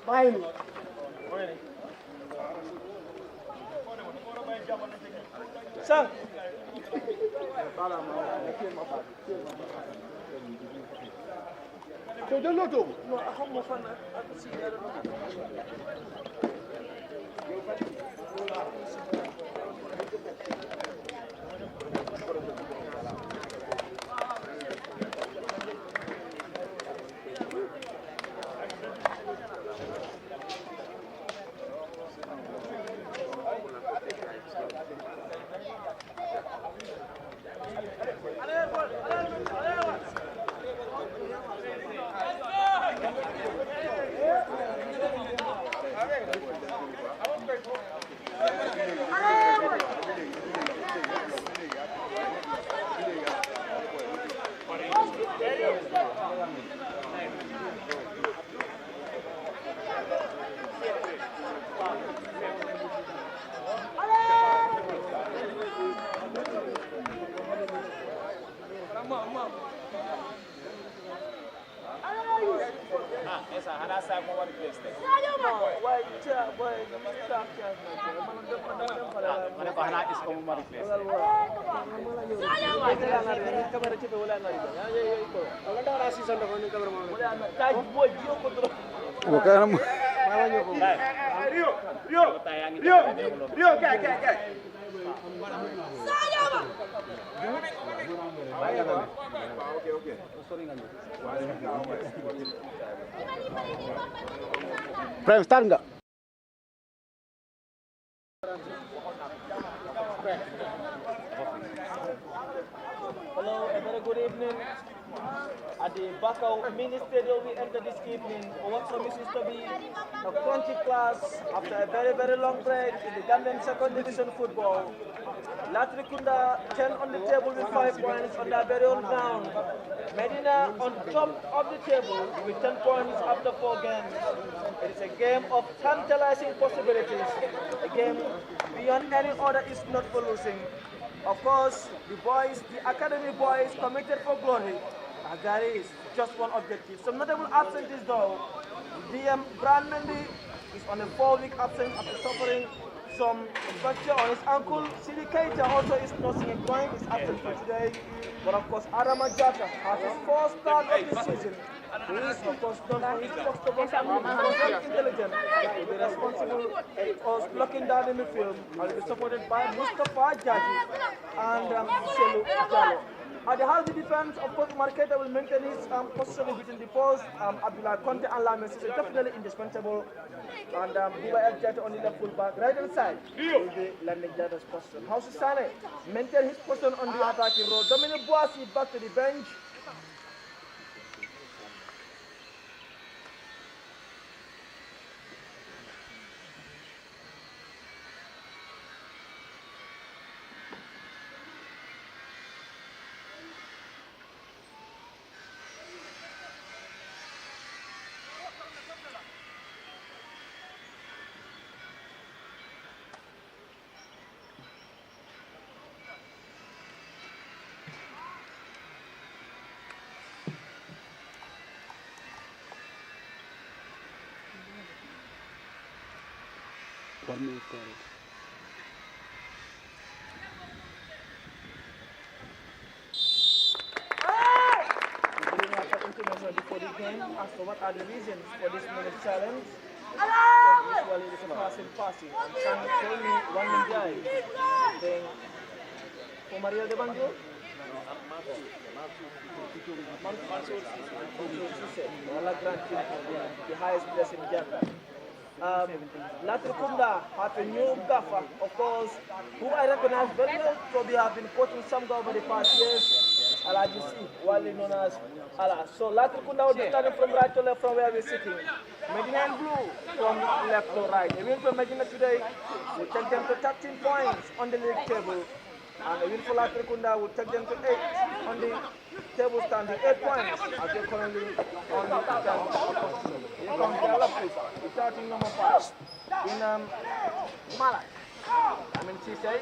Fine. Sir. Todo loto. No, ako mo fan at siya. Prime start enggak? Hello, a very good evening. At the Bakau Mini Stadium, we enter this evening for what promises to be a crunchy class after a very long break in the Gambian Second Division football. Latrikunda 10 on the table with 5 points on their very own ground. Medina on top of the table with 10 points after 4 games. It is a game of tantalizing possibilities, a game beyond any order is not for losing. Of course, the academy boys committed for glory. There is just one objective. Some notable absences though. DM Brand Mendy is on a 4-week absence after suffering some fracture on his ankle. Sidi Keita also is nursing a groin, is absent for today. But of course, Adama Jata has his first start of the season. He is of course known for his post-to-post and intelligent. He will be responsible for blocking down the midfield and will be supported by Mustafa Jaji and Selu Jallo. At the half defense, of course, Marqueta will maintain his position between the post. Abdullah Conte and Lames is definitely indispensable. And Buba El Jata on the left full back. Right hand side will be landing Jata's position. Hausa Sane maintain his position on the attacking road. Dominic Boasi back to the bench. Before the game, as to what are the reasons for this minute challenge. Usually it is a passing. And Sang told me one guy. Then for Maria de Banjo, Mansour Sisse, the highest place in Ghana. Latrikunda has a new gaffer, of course, who I recognize very well, so we have been coaching some over the past years. Alaji C, widely known as Ala. So Latrikunda will be starting from right to left from where we're sitting. Medina and blue from left to right. A win for Medina today will take them to 13 points on the league table. And a win for Latrikunda will take them to 8 on the table standing, 8 points as they're currently on the table. Here comes the other group, starting number 5 in Malak. I mean, she said,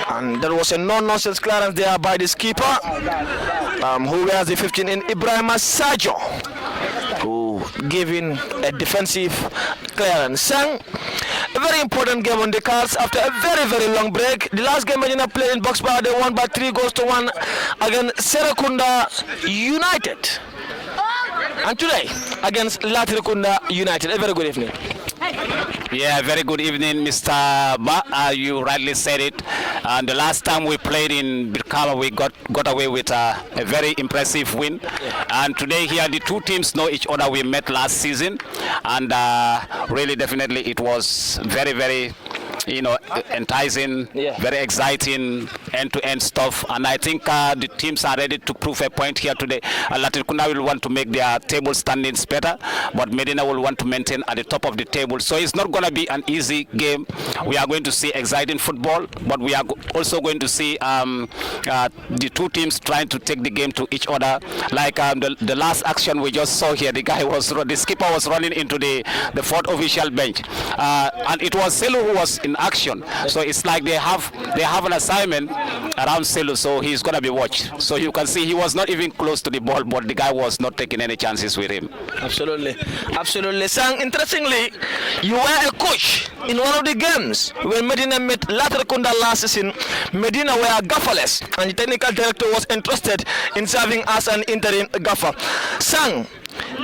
and there was a no-nonsense clearance there by the skipper, who wears the 15 in Ibrahim Sajo, who gave in a defensive clearance. Sang, a very important game on the cards after a very, very long break. The last game Medina played in Boxbar, they won by 3-1 against Latrikunda United. And today, against Latrikunda United. A very good evening. Yeah, very good evening, Mr. Ba. You rightly said it. And the last time we played in Birkama, we got away with a very impressive win. And today here, the two teams know each other. We met last season. And really, definitely, it was very, very enticing, very exciting, end-to-end stuff. And I think the teams are ready to prove a point here today. Latrikunda will want to make their table standings better, but Medina will want to maintain at the top of the table. So it's not going to be an easy game. We are going to see exciting football, but we are also going to see the two teams trying to take the game to each other. Like the last action we just saw here, the skipper was running into the fourth official bench, and it was Selu who was in action. So it's like they have an assignment around Selu, so he's gonna be watched. So you can see he was not even close to the ball, but the guy was not taking any chances with him. Absolutely. Sang, interestingly, you were a coach in one of the games when Medina met Latrikunda last season. Medina were gafferless, and the technical director was entrusted in serving as an interim gaffer. Sang,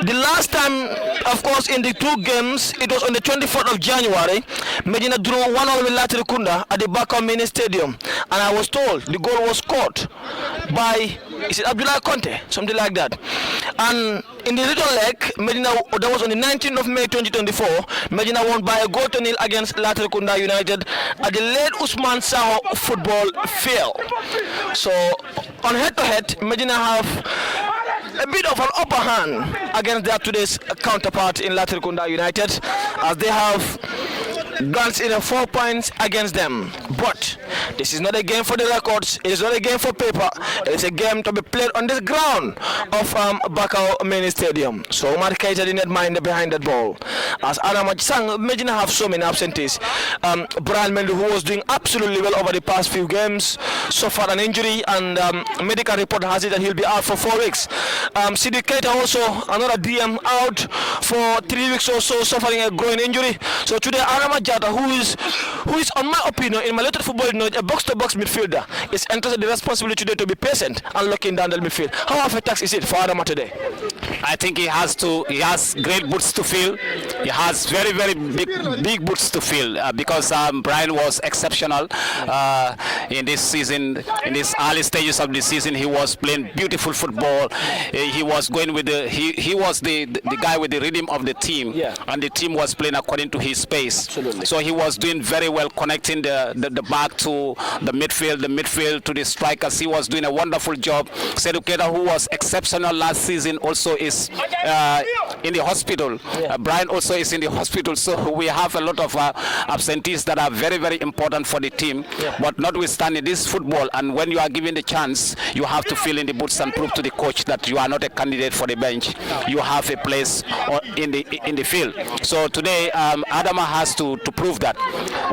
the last time, of course, in the two games, it was on the 24th of January. Medina drew 1-0 with Latrikunda at the back of Mini Stadium. And I was told the goal was scored by, is it Abdullah Conte? Something like that. And in the little leg, Medina, that was on the 19th of May 2024, Medina won by a goal to nil against Latrikunda United at the late Usman Saho football field. So, on head-to-head, Medina have a bit of an upper hand against their today's counterpart in Latrikunda United, as they have guns in 4 points against them. But this is not a game for the records, it is not a game for paper, it is a game to be played on the ground of Bakau Mini Stadium. So Omar Keita did not mind behind that ball. As Adam Sang, Medina have so many absentees. Brian Mendu, who was doing absolutely well over the past few games, suffered an injury, and medical report has it that he'll be out for 4 weeks. Sidi Keita also, another DM, out for 3 weeks or so, suffering a groin injury. So today Adam who is, on my opinion, in my little football knowledge, a box-to-box midfielder, is entrusted the responsibility today to be patient and looking down the midfield. How of a task is it for Adama today? I think he has great boots to fill. He has very, very big boots to fill because Brian was exceptional in this season. In these early stages of the season, he was playing beautiful football. He was going with he was the guy with the rhythm of the team, and the team was playing according to his pace. Absolutely. So he was doing very well, connecting the back to the midfield to the strikers. He was doing a wonderful job. Sedukeda, who was exceptional last season, also is in the hospital. Brian also is in the hospital. So we have a lot of absentees that are very, very important for the team. But notwithstanding this football, and when you are given the chance, you have to fill in the boots and prove to the coach that you are not a candidate for the bench. You have a place in the field. So today, Adama has to prove that.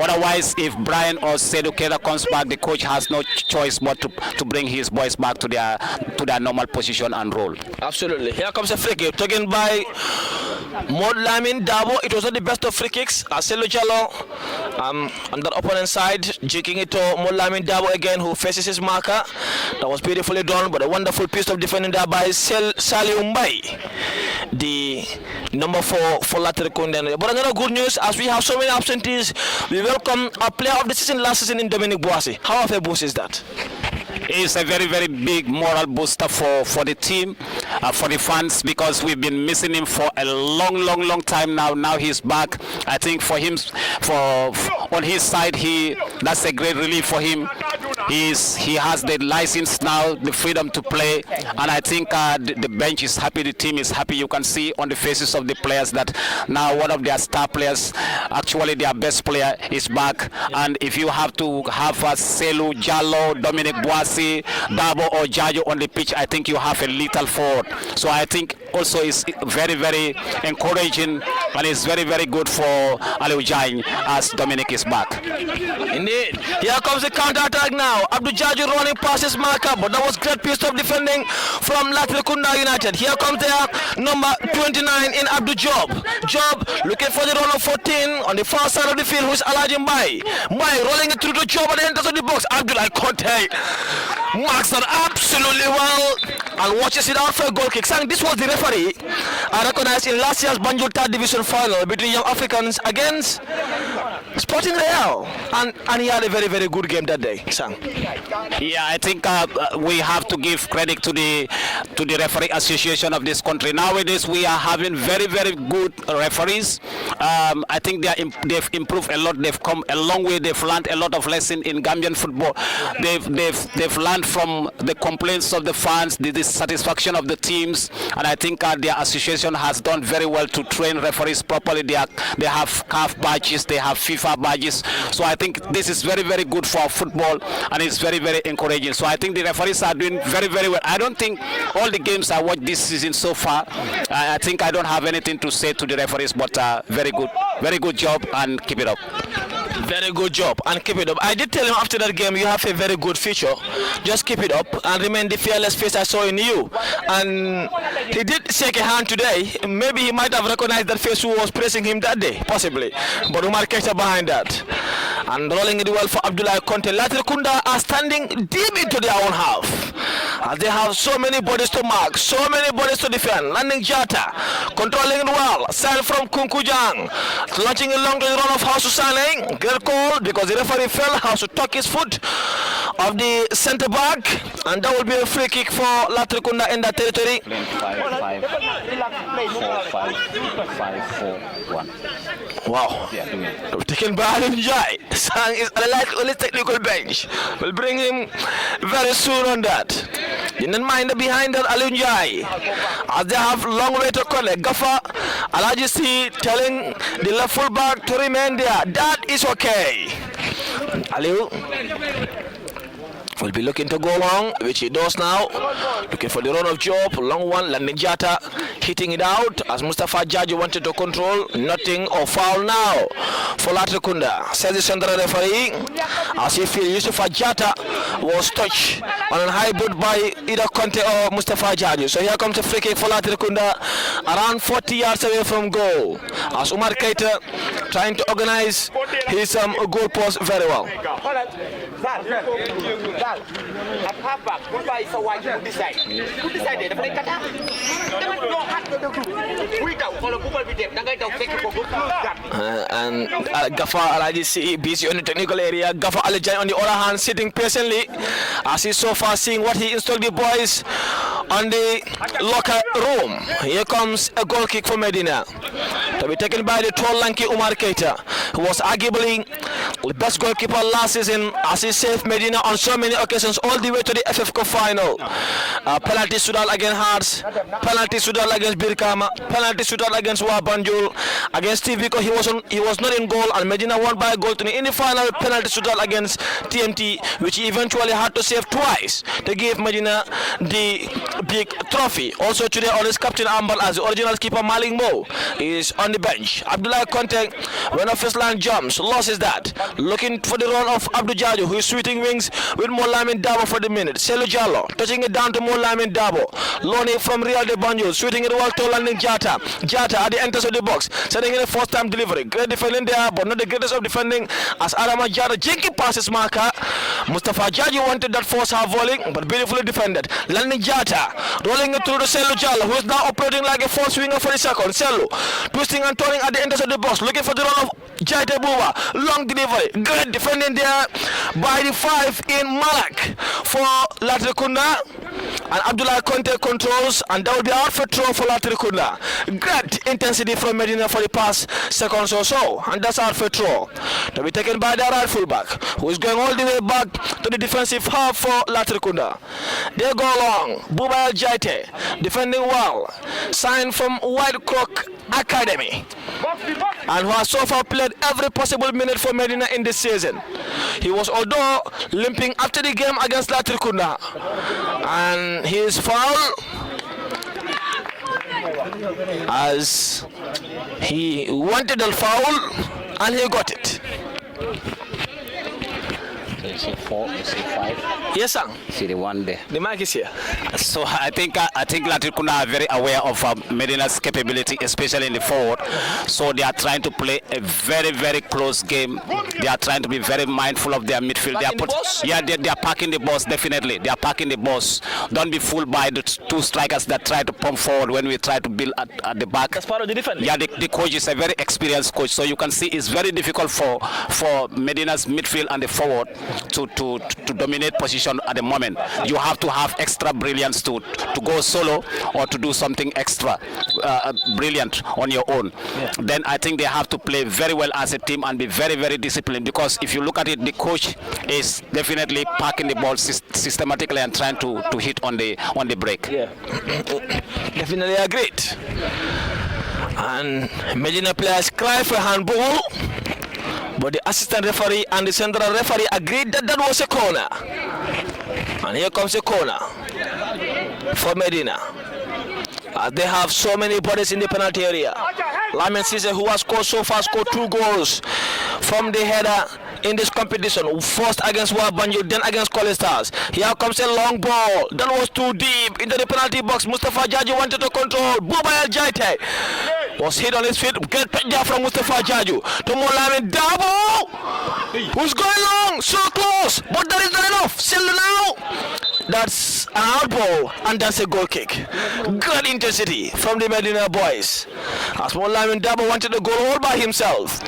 Otherwise, if Brian or Sedukeda comes back, the coach has no choice but to bring his boys back to their normal position and role. Absolutely. Here comes a free kick taken by Lamin Dabo. It was not the best of free kicks. Selu Jallo on the opponent side, jigging it to Lamin Dabo again, who faces his marker. That was beautifully done, but a wonderful piece of defending there by Sali Umbai, the number 4 for Latrikunda. But another good news, as we have so many absentees, we welcome a player of the season last season in Dominic Boasi. How of a boost is that? It's a very, very big moral booster for the team, for the fans, because we've been missing him for a long time now. Now he's back. I think for him, on his side, that's a great relief for him. He has the license now, the freedom to play, and I think the bench is happy, the team is happy. You can see on the faces of the players that now one of their star players, actually their best player, is back. And if you have to have Selu, Jallo, Dominic Boasi, Dabo or Jajo on the pitch, I think you have a lethal forward. So I think also is very, very encouraging, and it's very, very good for Aliou Jagne as Dominic is back. Indeed. Here comes the counter-attack now. Abdou Jaju running past his marker, but that was great piece of defending from Latrikunda United. Here comes their number 29 in Abdou Job. Job looking for the run of 14 on the far side of the field, who is Alhaji Mbai. Mbai rolling it through to Job at the entrance of the box. Abdullah Conte marks that absolutely well and watches it out for a goal kick. Saying this was the referee I recognized in last year's Banjul Third Division final between Young Africans against Sporting Real, and he had a very, very good game that day. Sang. Yeah, I think we have to give credit to the referee association of this country. Nowadays we are having very, very good referees. I think they've improved a lot. They've come a long way. They've learned a lot of lessons in Gambian football. They've learned from the complaints of the fans, the dissatisfaction of the teams, and I think their association has done very well to train referees properly. They have CAF badges, they have FIFA badges. So I think this is very, very good for football, and it's very, very encouraging. So I think the referees are doing very, very well. I don't think all the games I watched this season so far, I think I don't have anything to say to the referees, but very good job, and keep it up. Very good job, and keep it up. I did tell him after that game, you have a very good future. Just keep it up and remain the fearless face I saw in you. And he did shake a hand today. Maybe he might have recognized that face who was praising him that day, possibly. But Umar Keita behind that. And rolling it well for Abdullah Conte. Latrikunda are standing deep into their own half, as they have so many bodies to mark, so many bodies to defend. Landing Jata, controlling it well. Side from Kunkujang, launching a long run of House Sane. Great call, because the referee fell. House to tuck his foot of the centre back, and that will be a free kick for Latrikunda in that territory. 5-4-1. Wow. Taken by Aliou Jagne. Sang is on his technical bench. We'll bring him very soon on that. Didn't mind behind that Aliou Jagne, as they have long way to collect. Gaffa Alhaji C telling the left full back to remain there. That is okay. Aliou will be looking to go long, which he does now. Looking for the run of Job, long one. Landing Jata hitting it out as Mustafa Jaji wanted to control. Nothing or foul now for Latrikunda, says the central referee, as he feels Yusufa Jata was touched on a high boot by either Conte or Mustafa Jaji. So here comes a free kick for Latrikunda, around 40 yards away from goal, as Umar Keita trying to organize his goal post very well. And Gaffa Alhaji C busy on the technical area. Gaffa Aliou Jagne on the other hand sitting patiently, as he's so far seeing what he installed the boys on the locker room. Here comes a goal kick for Medina, to be taken by the tall lanky Umar Keita, who was arguably the best goalkeeper last season, as he saved Medina on so many occasions all the way to the FF Cup final. Penalty shootout against Hearts, penalty shootout against Birkama, penalty shootout against Wabanjul, against Tivico he was not in goal, and Medina won by a goal to in the final penalty shootout against TMT, which he eventually had to save twice to give Medina the big trophy. Also today on his captain armband, as the original keeper Malik Mo is on the bench. Abdullah Conte went off his line, jumps, loses that. Looking for the run of Abdou Jaju, who is sweeping wings with Molamin Dabo for the minute. Selu Jallo touching it down to Molamin Dabo. Loni from Real de Banjul, shooting it well to Landing Jata. Jata at the entrance of the box, sending in a first time delivery. Great defending there, but not the greatest of defending, as Adama Jata jinky passes marker. Mustafa Jaji wanted that force half volley, but beautifully defended. Landing Jata rolling it through to Selu Jallo, who is now operating like a false winger for the second. Selu twisting and turning at the entrance of the box, looking for the run of Jaite Buba. Long delivery, great defending there by the 5 in Malak for Latrikunda, and Abdullah Conte controls, and that will be out for throw for Latrikunda. Great intensity from Medina for the past seconds or so, and that's out for throw, to be taken by the right fullback, who is going all the way back to the defensive half for Latrikunda. They go long. Buba Jaite defending well, signed from White Crook Academy, and who has so far played every possible minute for Medina in this season. He was although limping after the game against Latrikunda, and his foul as he wanted a foul and he got it. You see 4, you see 5. Yes, sir. See the one there. The mic is here. So I think Latrikunda are very aware of Medina's capability, especially in the forward. So they are trying to play a very, very close game. They are trying to be very mindful of their midfield. They are parking the balls, definitely. They are parking the balls. Don't be fooled by the two strikers that try to pump forward when we try to build at the back. That's part of the defense. Yeah, the coach is a very experienced coach. So you can see it's very difficult for Medina's midfield and the forward to dominate position at the moment. You have to have extra brilliance to go solo or to do something extra brilliant on your own. Yeah. Then I think they have to play very well as a team and be very, very disciplined, because if you look at it, the coach is definitely parking the ball systematically and trying to hit on the break. Yeah. Definitely agreed. And Medina players cry for handball, but the assistant referee and the central referee agreed that that was a corner. And here comes a corner for Medina. They have so many bodies in the penalty area. Lamin Cisse, who has scored 2 goals from the header in this competition. First against Wabanjo, then against College Stars. Here comes a long ball. That was too deep into the penalty box. Mustafa Jaju wanted to control. Buba El Jaite was hit on his feet. Get Peja from Mustafa Jaju to Molamin Dabo, who's going long, so close, but that is not enough. Still now. That's an out ball, and that's a goal kick. Good intensity from the Medina boys. As Molamin Dabo wanted to goal all by himself,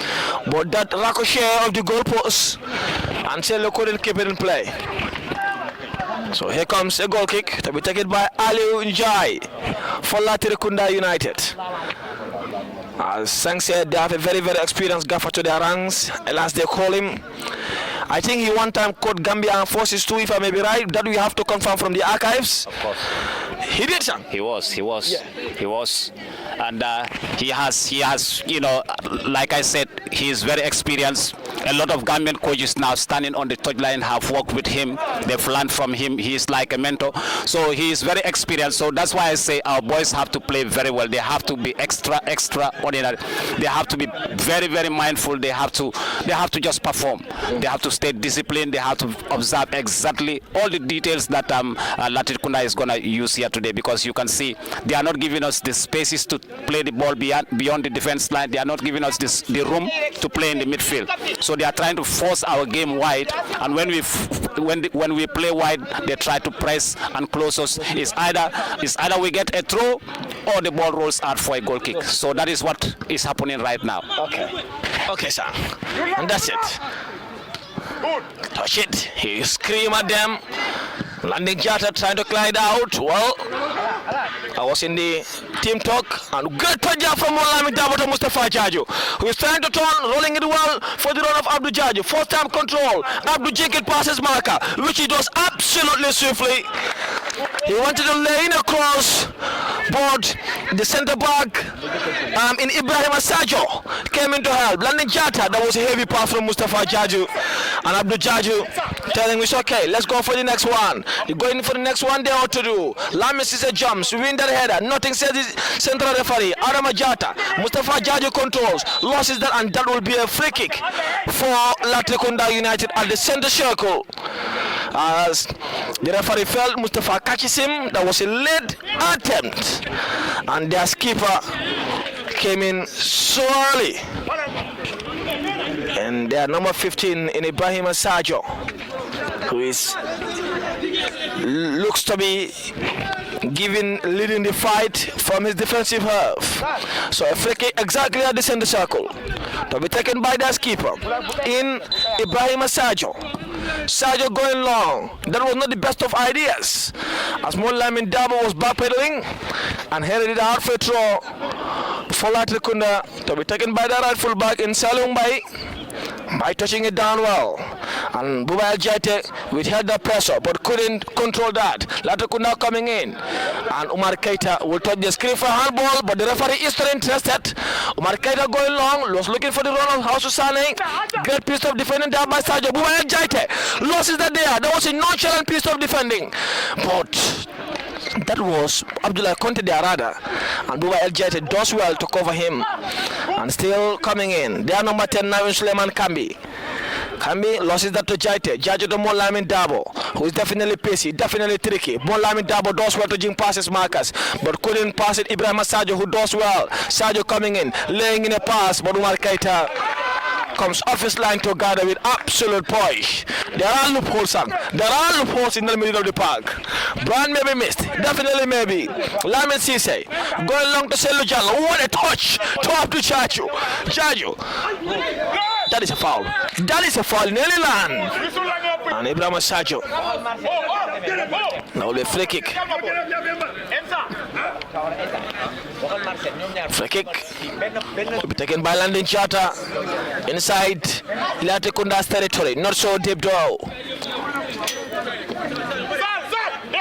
but that ricochet of the goalpost, and Cello couldn't keep it in play. So here comes a goal kick to be taken by Aliu Njai for Latrikunda United. As Sang said, they have a very, very experienced gaffer to their ranks, as they call him. I think he one time caught Gambia Armed Forces too, if I may be right. That we have to confirm from the archives. Of course. He did, Sang. He was. Yeah. He was. And he has, you know, like I said, he is very experienced. A lot of Gambian coaches now standing on the touchline have worked with him. They've learned from him. He is like a mentor. So he is very experienced. So that's why I say our boys have to play very well. They have to be extraordinary. They have to be very, very mindful. They have to just perform. They have to stay disciplined. They have to observe exactly all the details that Latrikunda is going to use here today, because you can see they are not giving us the spaces to play the ball beyond the defense line. They are not giving us the room to play in the midfield. So they are trying to force our game wide, and when we play wide, they try to press and close us. It's either we get a throw or the ball rolls out for a goal kick. So that is what is happening right now. Okay, sir. And that's it. Touch it. He scream at them. Landing Jata trying to glide out. Well, I was in the team talk, and good paja from Molami Dabo to Mustafa Jaju, who is trying to turn, rolling it well for the run of Abdul Jaju. First time control. Abdul Jacket passes marker, which he does absolutely swiftly. He wanted to lay in a cross, but the centre back in Ibrahim Asajo came in to help. Landing Jata, that was a heavy pass from Mustafa Jaju, and Abdul Jaju telling me, it's okay, let's go for the next one. You're going for the next one, they ought to do. Lamis is a jumps, win that header. Nothing says the central referee. Adam Ajata, Mustafa Jaju controls, losses that, and that will be a free kick for Latrikunda United at the center circle. As the referee felt, Mustafa catches him. That was a late attempt, and their skipper came in so early. And their number 15 in Ibrahim Asajo, who looks to be leading the fight from his defensive half. So a free kick exactly at the center circle to be taken by their skipper in Ibrahim Asajo. Sajo going long. That was not the best of ideas, as Molamin Dabo was backpedaling and headed it out for a throw for Latrikunda to be taken by the right fullback in Salung by touching it down well. And Buba El Jaite withheld the pressure but couldn't control that. Latrikunda coming in, and Umar Keita will touch the screen for handball, but the referee is not interested. Umar Keita going long, was looking for the run of Hausu Sane. Great piece of defending there by Sajo. Buba El Jaite losses that there. That was a nonchalant piece of defending, but That was Abdullah Conte de Arada, and Buba El Jete does well to cover him. And still coming in. They are number 10 now in Suleiman Kambi. Kambi loses that to Jaite. Jajo to Molamin Dabo, who is definitely pacey, definitely tricky. Molamin Dabo does well to Jim passes Marcus, but couldn't pass it. Ibrahim Sajo, who does well. Sajo coming in, laying in a pass, but Umar Keita comes off his line to gather with absolute poise. There are loopholes, son. There are loopholes in the middle of the park. Brand may be missed, definitely maybe. Lamin Sise going long to Selu Jallo. What a touch! Top to Chacho. Chacho. That is a foul. That is a foul. Nearly land. And Ibrahim Sajo. Now the free kick. Free kick will be taken by Landing Chata inside Latikunda's territory. Not so deep though.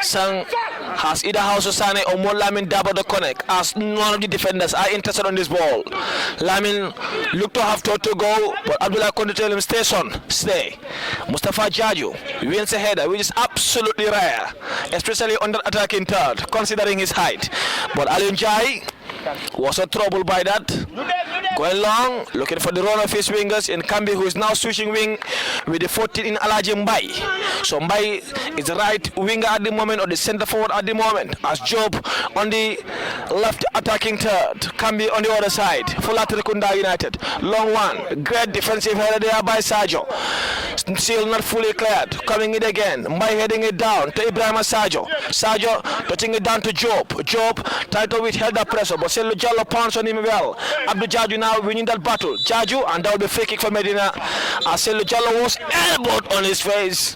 Sang has either House Osane or more Lamin Dabo to connect, as none of the defenders are interested on this ball. Lamin looked to have to go, but Abdullah couldn't tell him stay. Mustafa Jaju wins a header, which is absolutely rare, especially on the attacking third, considering his height. But Alun Jai was in trouble by that. Going long, looking for the run of his wingers in Kambi, who is now switching wing with the 14 in Alaji Mbai. So Mbai is the right winger at the moment, or the center forward at the moment, as Job on the left attacking third, Kambi on the other side for Latrikunda United. Long one, great defensive header there by Sajo. Still not fully cleared, coming in again. Mbai heading it down to Ibrahim Sajo. Sajo touching it down to Job. Job tried to withhold the pressure, but Selu Jallo pounds on him well. Abdul Jaju now winning that battle. Jaju, and that will be free kick for Medina. As Selu Jallo was elbowed on his face,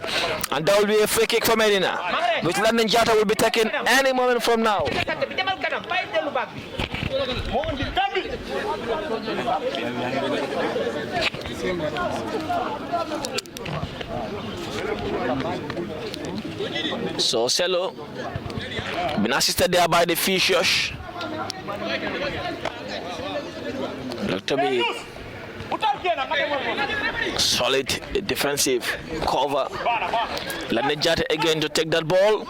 and that will be a free kick for Medina, which Landon Jata will be taking any moment from now. So Selu been assisted there by the Fishes. Look to be solid defensive cover. Landon Jata again to take that ball.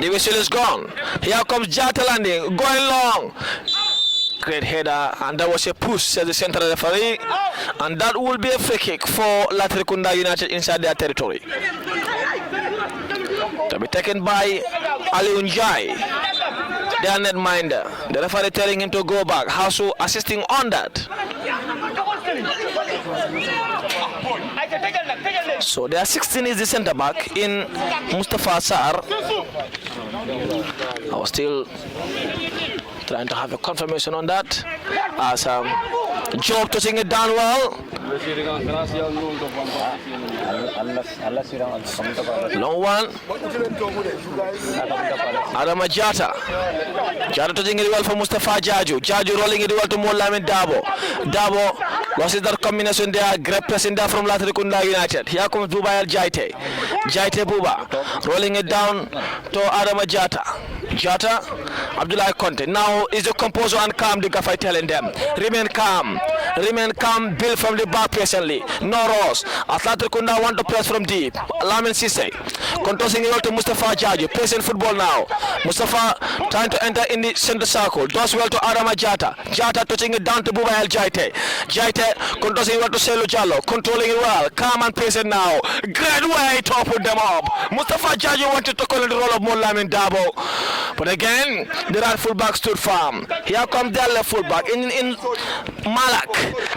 The whistle is gone. Here comes Jata landing, going long. Great header, and that was a push at the center referee, and that will be a free kick for Latrikunda United inside their territory. To be taken by Ali Unjai, their netminder. The referee telling him to go back. Hasu assisting on that. So their 16 is the center back in Mustafa Sar. I was still trying to have a confirmation on that, as Job touching it down well. Long one. Adama Jata. Jata touching it well for Mustafa Jaju. Jaju rolling it well to Molamin Dabo. Dabo loses that combination there. Great pressing there from Latrikunda United. Here comes Buba El Jaite. Jaite Buba rolling it down to Adama Jata. Jata, Abdullah Conte. Now is the composer and calm, the Gafai telling them. Remain calm, build from the back patiently. No Ross. Latrikunda want to press from deep. Lamin Sise contossing it to Mustafa Jaji. Patient football now. Mustafa trying to enter in the center circle. Does well to Adama Jata. Jata touching it down to Buba El Jaite. Jaite contossing it to Selu Jallo. Controlling it well. Calm and patient now. Great way to put them up. Mustafa Jaji wanted to call in the role of Molamin Dabo, but again the right fullback stood firm. Here comes their left fullback in Malak.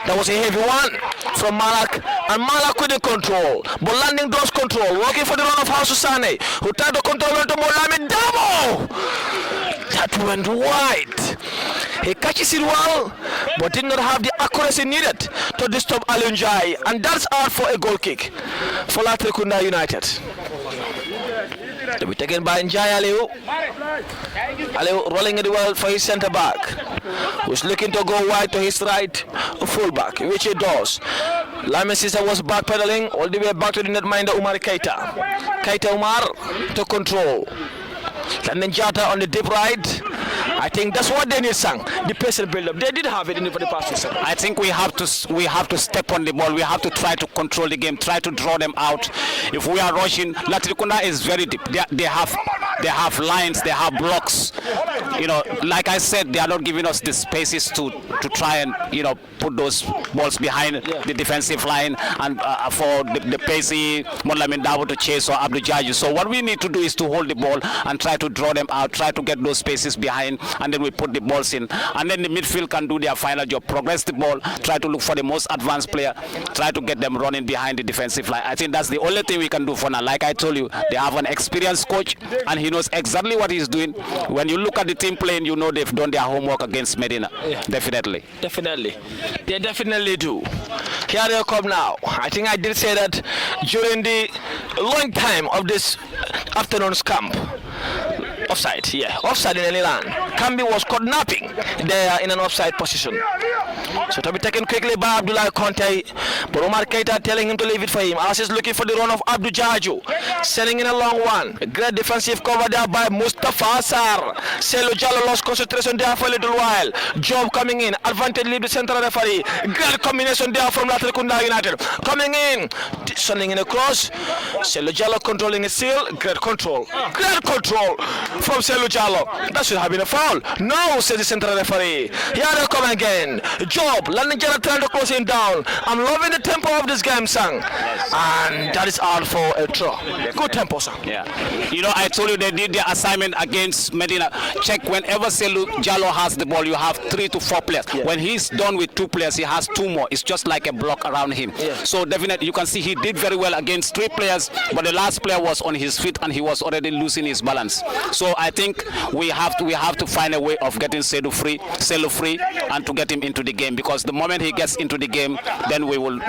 That was a heavy one from Malak, and Malak couldn't control, but landing does control, working for the run of House Sane, who tried to control to Molamin Dabo. That went wide. He catches it well, but did not have the accuracy needed to disturb Alunjai, and that's out for a goal kick for Latrikunda United. To be taken by Njai Aliu. Aliu rolling it well for his centre back, who's looking to go wide to his right fullback, which he does. Lamin Sisa was backpedaling all the way back to the netminder Umar Keita. Keita Umar to control. Landing Jata on the deep right, I think that's what they need, sang. The patient build-up. They did have it in the past season. I think we have to step on the ball. We have to try to control the game, try to draw them out. If we are rushing, Latrikunda is very deep. They have lines, they have blocks. You know, like I said, they are not giving us the spaces to try and put those balls behind the defensive line and for the pacey Molamin Dabo to chase or Abdul Jaju. So what we need to do is to hold the ball and try to draw them out, try to get those spaces behind, and then we put the balls in. And then the midfield can do their final job, progress the ball, try to look for the most advanced player, try to get them running behind the defensive line. I think that's the only thing we can do for now. Like I told you, they have an experienced coach and he knows exactly what he's doing. When you look at the team playing, you know they've done their homework against Medina. Yeah. Definitely. They definitely do. Here they come now. I think I did say that during the long time of this afternoon's camp. Offside, offside in Iran. Kambi was caught napping there in an offside position. So to be taken quickly by Abdullah Conte, but Omar Keita telling him to leave it for him. As he's looking for the run of Abdul Jaju, sending in a long one. A great defensive cover there by Mustafa Sar. Selo Jallo lost concentration there for a little while. Job coming in, advantage leave the central referee. Great combination there from Latrikunda United. Coming in, sending in a cross. Selo Jallo controlling a seal. Great control from Selo Jallo. That should have been a foul. No, says the central referee. Here they come again. Job, Landing Jara trying to close him down. I'm loving the tempo of this game, Sang. And that is out for a draw. Good tempo, Sang. Yeah. You know, I told you they did their assignment against Medina. Check whenever Selu Jallo has the ball, you have 3 to 4 players. Yeah. When he's done with 2 players, he has 2 more. It's just like a block around him. Yeah. So definitely, you can see he did very well against 3 players, but the last player was on his feet and he was already losing his balance. So I think we have to find a way of getting Selu free, and to get him into the game, because the moment he gets into the game, then we will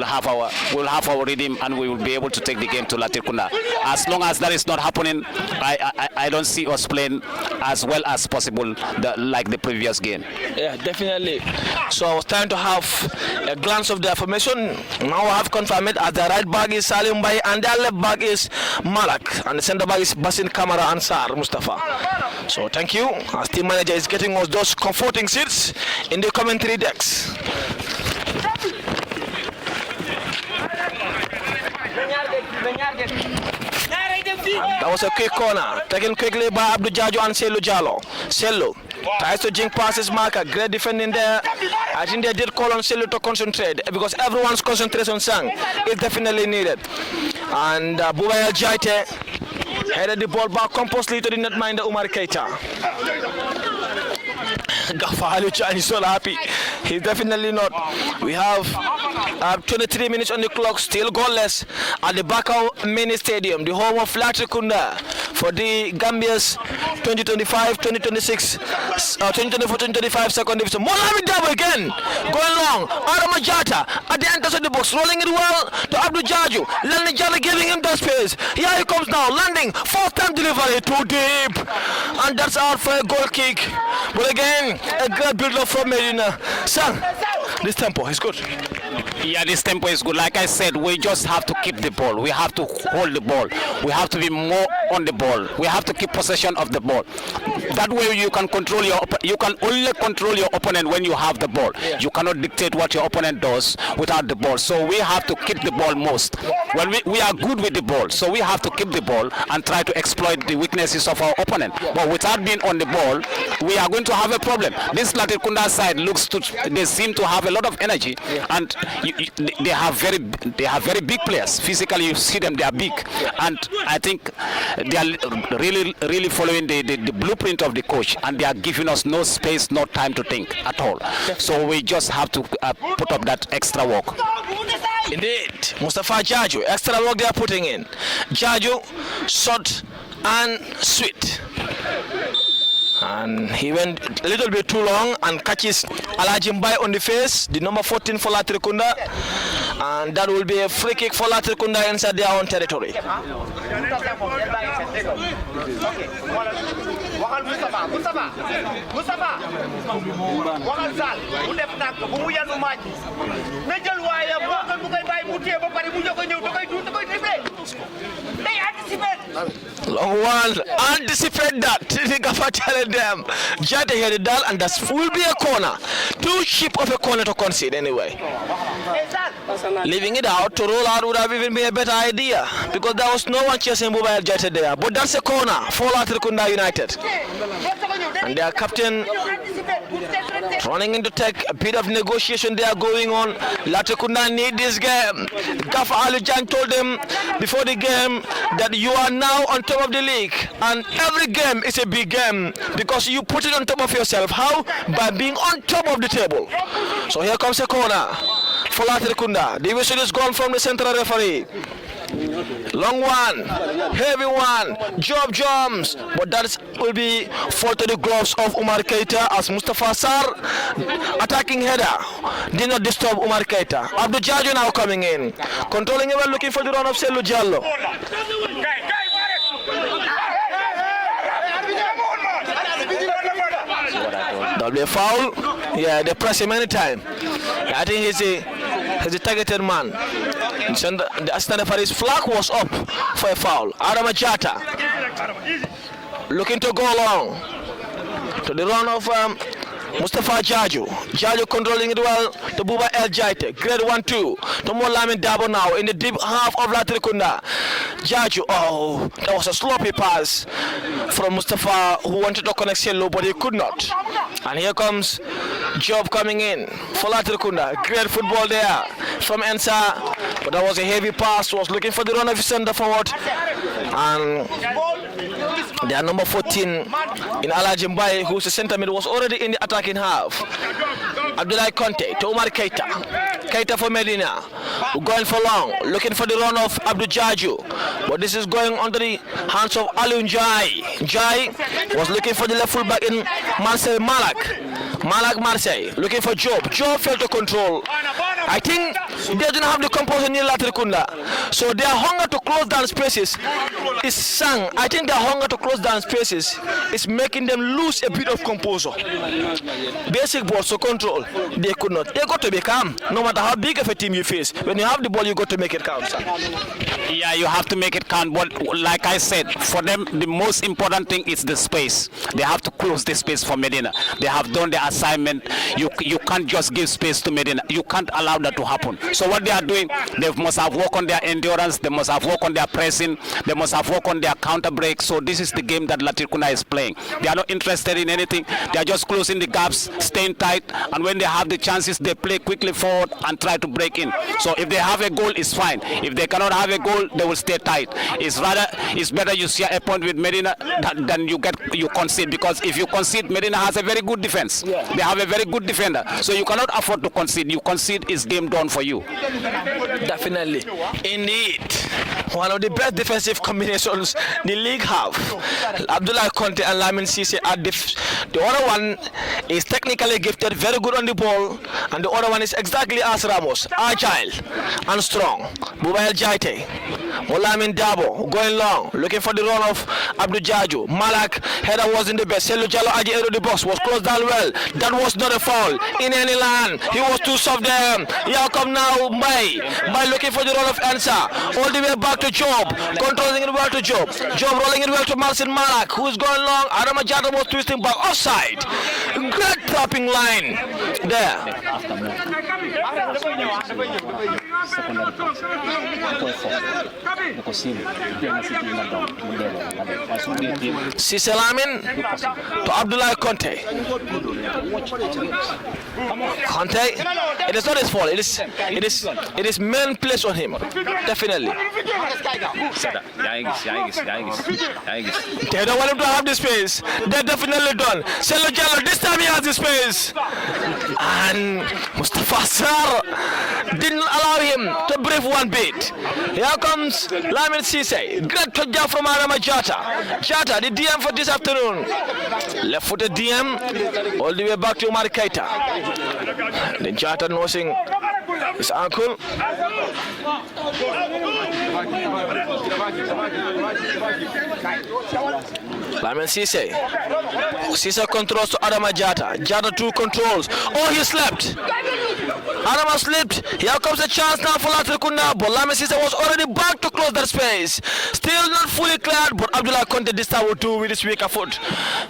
have our rhythm and we will be able to take the game to Latrikunda. As long as that is not happening, I don't see us playing as well as possible like the previous game. Yeah, definitely. So I was trying to have a glance of the formation. Now I have confirmed it as the right back is Salim Bay and the left back is Malak and the center back is Basin Kamara Ansar Mustafa. So thank you. As team manager is getting us those comforting seats in the commentary decks. That was a quick corner, taken quickly by Abdul Jaju and Selu Jallo. Selu tries to jink past his marker, great defending there. I think they did call on Selu to concentrate because everyone's concentration sang is definitely needed. And Bubayal Jaite headed the ball back composely to the netminder Umar Keita. Gafahaluchan is so happy. He's definitely not. We have 23 minutes on the clock, still goalless at the Bakau Mini Stadium, the home of Latrikunda for the Gambia's 2025-2026, 2024-2025 second division. Mohamed Dabo again, going long. Adama Jata at the entrance of the box, rolling it well to Abdul Jaju. Landing Jata giving him that space. Here he comes now, landing, 4th time delivery, too deep. And that's out for a goal kick. But again, a great build-up from Medina. Son, this tempo is good. Yeah, this tempo is good. Like I said, we just have to keep the ball. We have to hold the ball. We have to be more on the ball. We have to keep possession of the ball. That way you can control you can only control your opponent when you have the ball. Yeah. You cannot dictate what your opponent does without the ball. So we have to keep the ball most. When we are good with the ball, so we have to keep the ball and try to exploit the weaknesses of our opponent. Yeah. But without being on the ball, we are going to have a problem. This Latrikunda side they seem to have a lot of energy, yeah. And they have very big players. Physically, you see them; they are big, and I think they are really following the blueprint of the coach, and they are giving us no space, no time to think at all. So we just have to put up that extra work. Indeed, Mustafa Jaju, extra work they are putting in. Jaju, short and sweet. And he went a little bit too long and catches Alajimbai on the face, the number 14 for Latrikunda. And that will be a free kick for Latrikunda inside their own territory. Long one, anticipate that. Gaffer telling them, Jata here the dal, and that will be a corner. Too cheap of a corner to concede anyway. Leaving it out to roll out would have even been a better idea because there was no one chasing Mobile Jata there. But that's a corner for Latrikunda United. And their captain running into tech, a bit of negotiation there going on. Latrikunda need this game. Gaffer Alijan told them before the game that you are now on top of the league, and every game is a big game because you put it on top of yourself. How? By being on top of the table. So here comes a corner for Latrikunda. The whistle is gone from the central referee. Long one, heavy one, Job jumps, but that will be fall to the gloves of Umar Keita as Mustafa Sar attacking header did not disturb Umar Keita. Abdul Jaju now coming in, controlling it, looking for the run of Selu Jallo. That'll be a foul. Yeah, they press him anytime. I think he's a targeted man. The assistant referee's flag was up for a foul. Adama Jata looking to go along to the run of Mustafa Jaju. Jaju controlling it well to Buba El Jaite. Grade 1-2 to Molamin Dabo now in the deep half of Latrikunda. Jaju, oh, that was a sloppy pass from Mustafa who wanted to connect Selo but he could not. And here comes Job coming in for Latrikunda. Great football there from Ensa, but that was a heavy pass. Was looking for the run of his center forward. And their number 14 in Alajimbai, who's the center mid, was already in the attacking half. Abdullah Conte to Umar Keita. Keita for Medina, going for long, looking for the run of Abdul Jaju. But this is going under the hands of Aliun Jai. Jai was looking for the left full back in Marcel Malak. Malak Marseille looking for Job. Job failed to control. I think they didn't have the composure near Latrikunda. So their hunger to close down spaces is sang. I think their hunger to close down spaces is making them lose a bit of composure. Basic balls to control, they could not. They got to be calm. No matter how big of a team you face, when you have the ball, you got to make it count, sir. Yeah, you have to make it count. But like I said, for them, the most important thing is the space. They have to close the space for Medina. They have done their assignment. You can't just give space to Medina. You can't allow that to happen. So what they are doing, they must have worked on their endurance. They must have worked on their pressing. They must have worked on their counter break. So this is the game that Latrikunda is playing. They are not interested in anything. They are just closing the gaps, staying tight, and when they have the chances, they play quickly forward and try to break in. So if they have a goal, it's fine. If they cannot have a goal, they will stay tight. It's better you share a point with Medina than you concede, because if you concede, Medina has a very good defense. They have a very good defender, so you cannot afford to concede. You concede, is game done for you. Definitely, indeed, one of the best defensive combinations the league have. Abdullah Conte and Lamin Cisse are the other one is technically gifted, very good on the ball, and the other one is exactly as Ramos, agile and strong. Bubael Jaite, Molamin Dabo going long, looking for the run of Abdul Jaju. Malak header was in the best. Selu Jallo Aji Edo the box was closed down well. That was not a foul in any land. He was too soft there. Here come now Bay looking for the run of Ansa. All the way back to Job, controlling it well to Job. Job rolling it well to Marcin Malak, who is going long. Adama Jata was twisting back offside. Great dropping line there. Cisse Lamin to Abdullah Conte. Conte, it is not his fault. It is men placed on him. Definitely. They don't want him to have the space. They're definitely done. Selu Jallo, this time he has the space. And Mustafa Sar didn't allow him to breathe one bit. Here comes Lamin Cisse. Great touchdown from Adama Jata. Jata, the DM for this afternoon. Left footed DM all the way back to Umar Keita. Then Jata nursing his ankle. Lamin Cisse. Cisse controls to Adama Jata. Jata 2 controls. Oh, he slept. Adama slipped. Here comes a chance now for Latrikunda, but Lame Sisa was already back to close that space. Still not fully cleared, but Abdullah Conte this time will do with his weaker foot.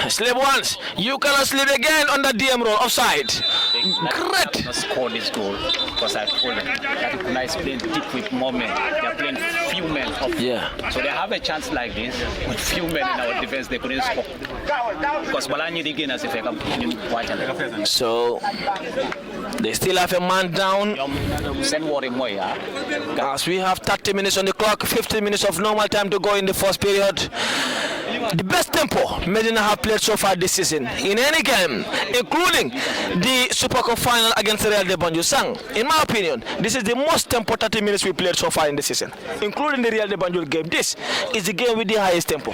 Slip once, you cannot slip again on the DM roll, offside. Great. Not score this goal because I told them that nice playing deep with more men. They are playing few men up. Yeah. So they have a chance like this with few men in our defense. They couldn't score because Balani again as if I can watch. So they still have a man down. Send worry more, yeah. As we have 30 minutes on the clock, 15 minutes of normal time to go in the first period. The best tempo Medina have played so far this season in any game, including the Super Cup final against Real de Banjul. Sang, in my opinion, this is the most tempo 30 minutes we played so far in the season, including the Real de Banjul game. This is the game with the highest tempo.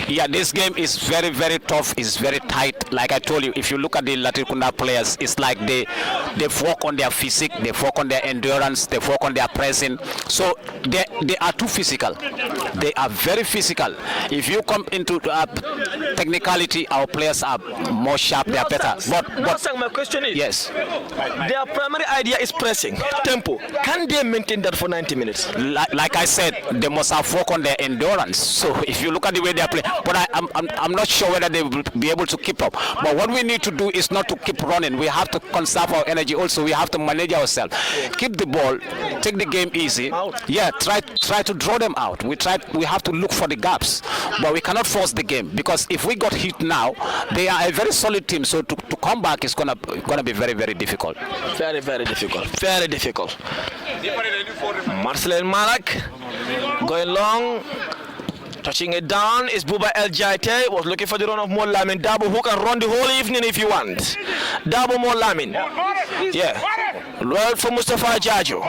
Yeah, this game is very, very tough. It's very tight. Like I told you, if you look at the Latrikunda players, it's like they work on their physique, they work on their endurance, they work on their pressing. So they are too physical. They are very physical. If you come into technicality, our players are more sharp, they are better. But my question is, yes, their primary idea is pressing, tempo. Can they maintain that for 90 minutes? like I said, they must have work on their endurance. So if you look at the way they are playing, but I'm not sure whether they will be able to keep up. But what we need to do is not to keep running. We have to conserve our energy. Also, we have to manage ourselves. Keep the ball, take the game easy. Yeah, try to draw them out. We have to look for the gaps, but we cannot force the game because if we got hit now, they are a very solid team. So to come back is gonna be very, very difficult. Very, very difficult. Very difficult. Marcel Malak going long. Touching it down is Buba El Jaite. Was looking for the run of Molamin. Dabo who can run the whole evening if you want. Dabo Molamin. Yeah. Well for Mustafa Jaju.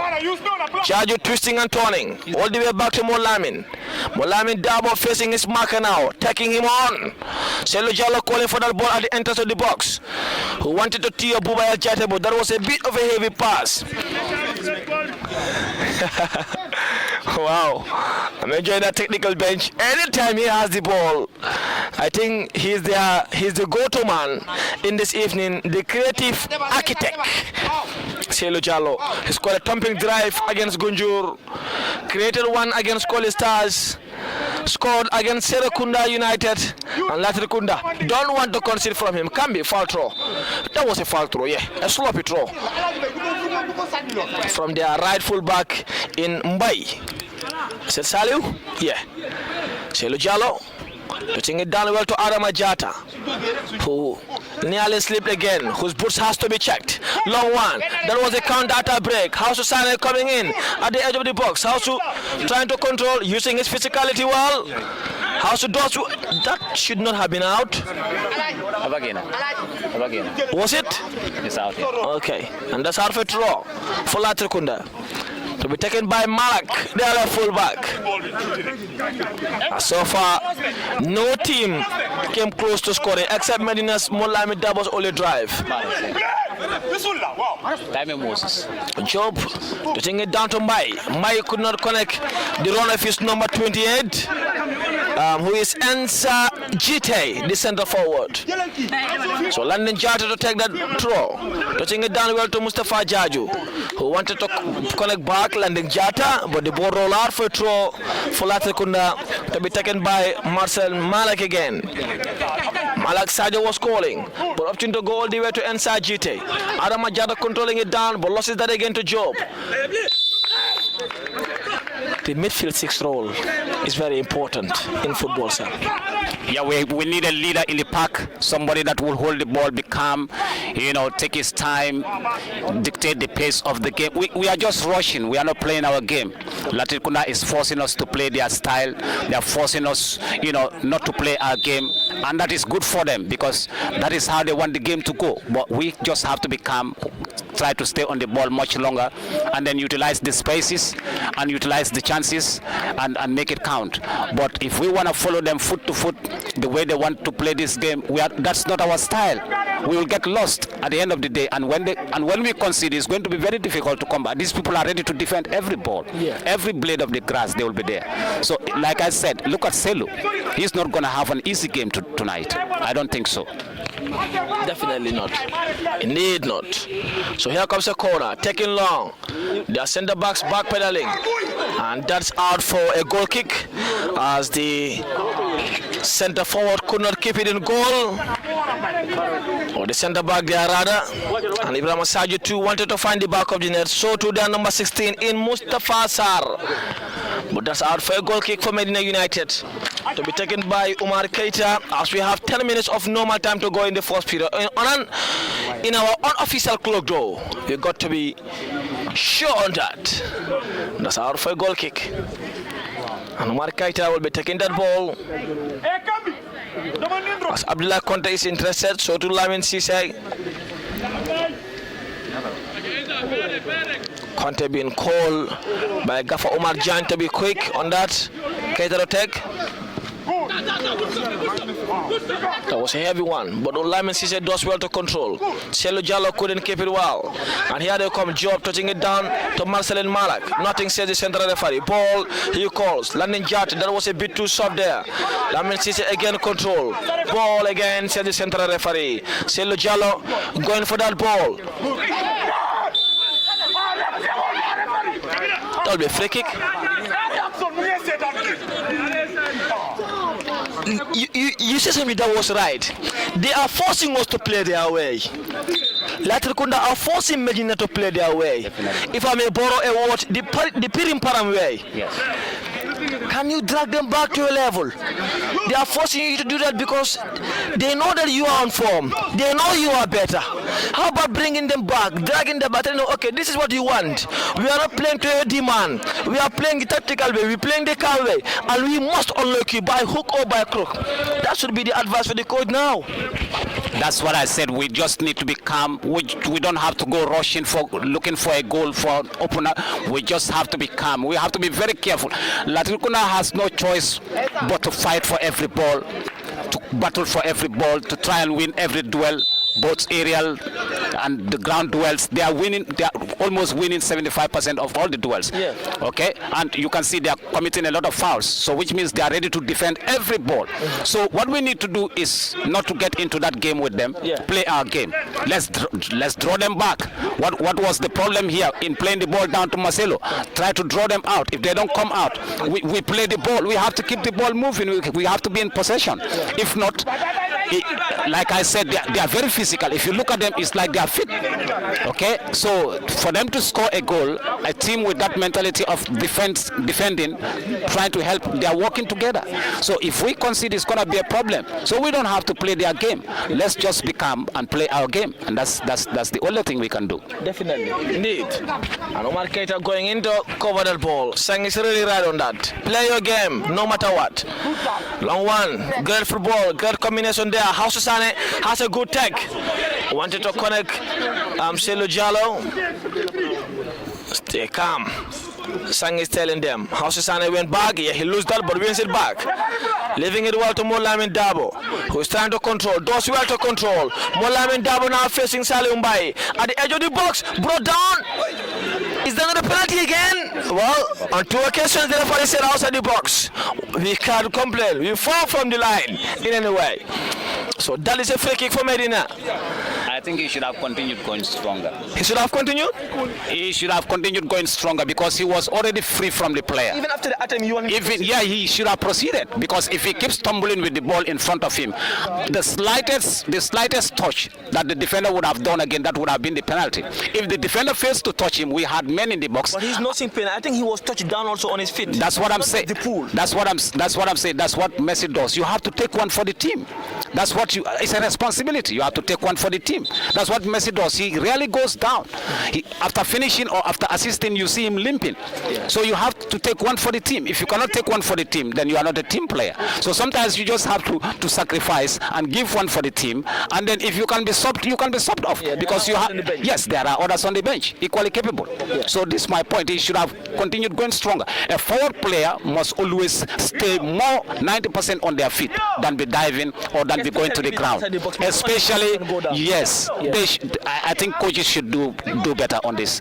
Jaju twisting and turning. All the way back to Molamin. Molamin Dabo facing his marker now. Taking him on. Selo Jallo calling for that ball at the entrance of the box. Who wanted to tee up Buba El Jaite, but that was a bit of a heavy pass. Wow, I'm enjoying that technical bench. Anytime he has the ball, I think he's the go-to man in this evening, the creative architect. Selo Jallo, he scored a thumping drive against Gunjur, created one against Koli Stars, scored against Latrikunda United, and Latrikunda don't want to concede from him. Can be foul throw. That was a foul throw, yeah, a sloppy throw from their right full back in Mbai. Is it Saliu? Yeah. Selo Jallo touching it down well to Adama Jata, who nearly slipped again, whose boots has to be checked. Long one. That was a counter break. Hausu Sane coming in at the edge of the box. Hausu trying to control, using his physicality well. Hausu does that should not have been out. Was it? It's out. Okay, and that's half a throw for Latrikunda. To be taken by Malak, the other fullback. So far, no team came close to scoring except Medina's Molami Dabo's only drive. Job putting it down to Mai. Mai could not connect the run of his number 28, who is Ensa Jite, the center forward. So London Jata to take that throw. Touching it down well to Mustafa Jaju, who wanted to connect back, landing Jata, but the ball roll out for a throw for Latrikunda to be taken by Marcel Malak again. Malak Sajo was calling, but opting to go all the way to Ensa Jite. Adama Jata controlling it down, but loses that again to Job. The midfield six role is very important in football, sir. Yeah, we need a leader in the pack, somebody that will hold the ball, be calm, take his time, dictate the pace of the game. We are just rushing. We are not playing our game. Latrikunda is forcing us to play their style. They are forcing us, not to play our game, and that is good for them because that is how they want the game to go. But we just have to be calm, try to stay on the ball much longer, and then utilize the spaces and utilize the chances and make it count. But if we want to follow them foot to foot the way they want to play this game, that's not our style. We will get lost at the end of the day, and when we concede, it's going to be very difficult to combat. These people are ready to defend every ball, every blade of the grass. They will be there. So, like I said, look at Selu. He's not going to have an easy game tonight. I don't think so. Definitely not. Indeed not. So here comes a corner, taking long. The centre backs backpedaling, and that's out for a goal kick as the centre forward could not keep it in goal. Or the centre back there rather. And Ibrahim Sadio too wanted to find the back of the net. So to their number 16 in Mustafa Sar. But that's out for a goal kick for Medina United, to be taken by Umar Keita as we have 10 minutes of normal time to go in the first period. In our unofficial clock though, we got to be sure on that. That's out for a goal kick. And Umar Keita will be taking that ball. As Abdullah Conte is interested, so to Lamin Sise. Conte being called by Gaffer Omar Jan to be quick on that. Keita to take. That was a heavy one, but Lamin Sise does well to control. Selu Jallo couldn't keep it well. And here they come, Job touching it down to Marcelin Malak. Nothing says the central referee. Ball, he calls. Landing Jat, that was a bit too soft there. Lamin Sise again control. Ball again, says the central referee. Selu Jallo going for that ball. That'll be a free kick. You said something that was right. They are forcing us to play their way. Latrikunda are forcing Medina to play their way. Definitely. If I may borrow a word, the Pirim Param way. Yes. Can you drag them back to a level? They are forcing you to do that because they know that you are on form. They know you are better. How about bringing them back, dragging them back? Okay, this is what you want. We are not playing to your demand. We are playing the tactical way. We are playing the calm way. And we must unlock you by hook or by crook. That should be the advice for the coach now. That's what I said. We just need to be calm. We don't have to go rushing for looking for a goal for opener. We just have to be calm. We have to be very careful. Latrikunda has no choice but to fight for every ball, to battle for every ball, to try and win every duel, both aerial and the ground duels. They are winning. They are almost winning 75% of all the duels. Yeah. Okay, and you can see they are committing a lot of fouls. So which means they are ready to defend every ball. So what we need to do is not to get into that game with them. Yeah. Play our game. Let's draw them back. What was the problem here in playing the ball down to Marcelo? Try to draw them out. If they don't come out, we play the ball. We have to keep the ball moving. We have to be in possession. Yeah. If not, like I said, they are very physical. If you look at them, it's like they are fit. Okay, so for them to score a goal, a team with that mentality of defending, trying to help, they are working together. So if we concede, it's gonna be a problem. So we don't have to play their game. Let's just be calm and play our game, and that's the only thing we can do. Definitely, indeed. And Omar Keita going in to cover that ball. Sang is really right on that. Play your game, no matter what. Long one, great football, great combination there. House Sane has a good tag. Wanted to connect Selu Jallo. Stay calm. Sang is telling them. House Sane went back. Yeah, he loses that, but wins it back. Leaving it well to Molamin Dabo, who is trying to control. Does well to control. Molamin Dabo now facing Salih Mbai. At the edge of the box, brought down. Is there another penalty again? Well, on two occasions the referee said outside the box. We can't complain. We fall from the line in any way. So that is a free kick for Medina. I think he should have continued going stronger. He should have continued? He should have continued going stronger because he was already free from the player. Even after the attempt, you want him to yeah, he should have proceeded, because if he keeps tumbling with the ball in front of him, the slightest touch that the defender would have done again, that would have been the penalty. If the defender fails to touch him, we had men in the box. But he's not seeing penalty. I think he was touched down also on his feet. That's what I'm saying. The pool. That's what I'm saying. That's what Messi does. You have to take one for the team. That's what it's a responsibility. You have to take one for the team. That's what Messi does. He really goes down. After finishing or after assisting, you see him limping. Yeah. So you have to take one for the team. If you cannot take one for the team, then you are not a team player. So sometimes you just have to sacrifice and give one for the team. And then if you can be subbed, you can be subbed off. Yeah, because you have, yes, there are others on the bench, equally capable. Yeah. So this is my point. He should have continued going stronger. A forward player must always stay more 90% on their feet than be diving or than be going to the ground. Especially, yes, I think coaches should do better on this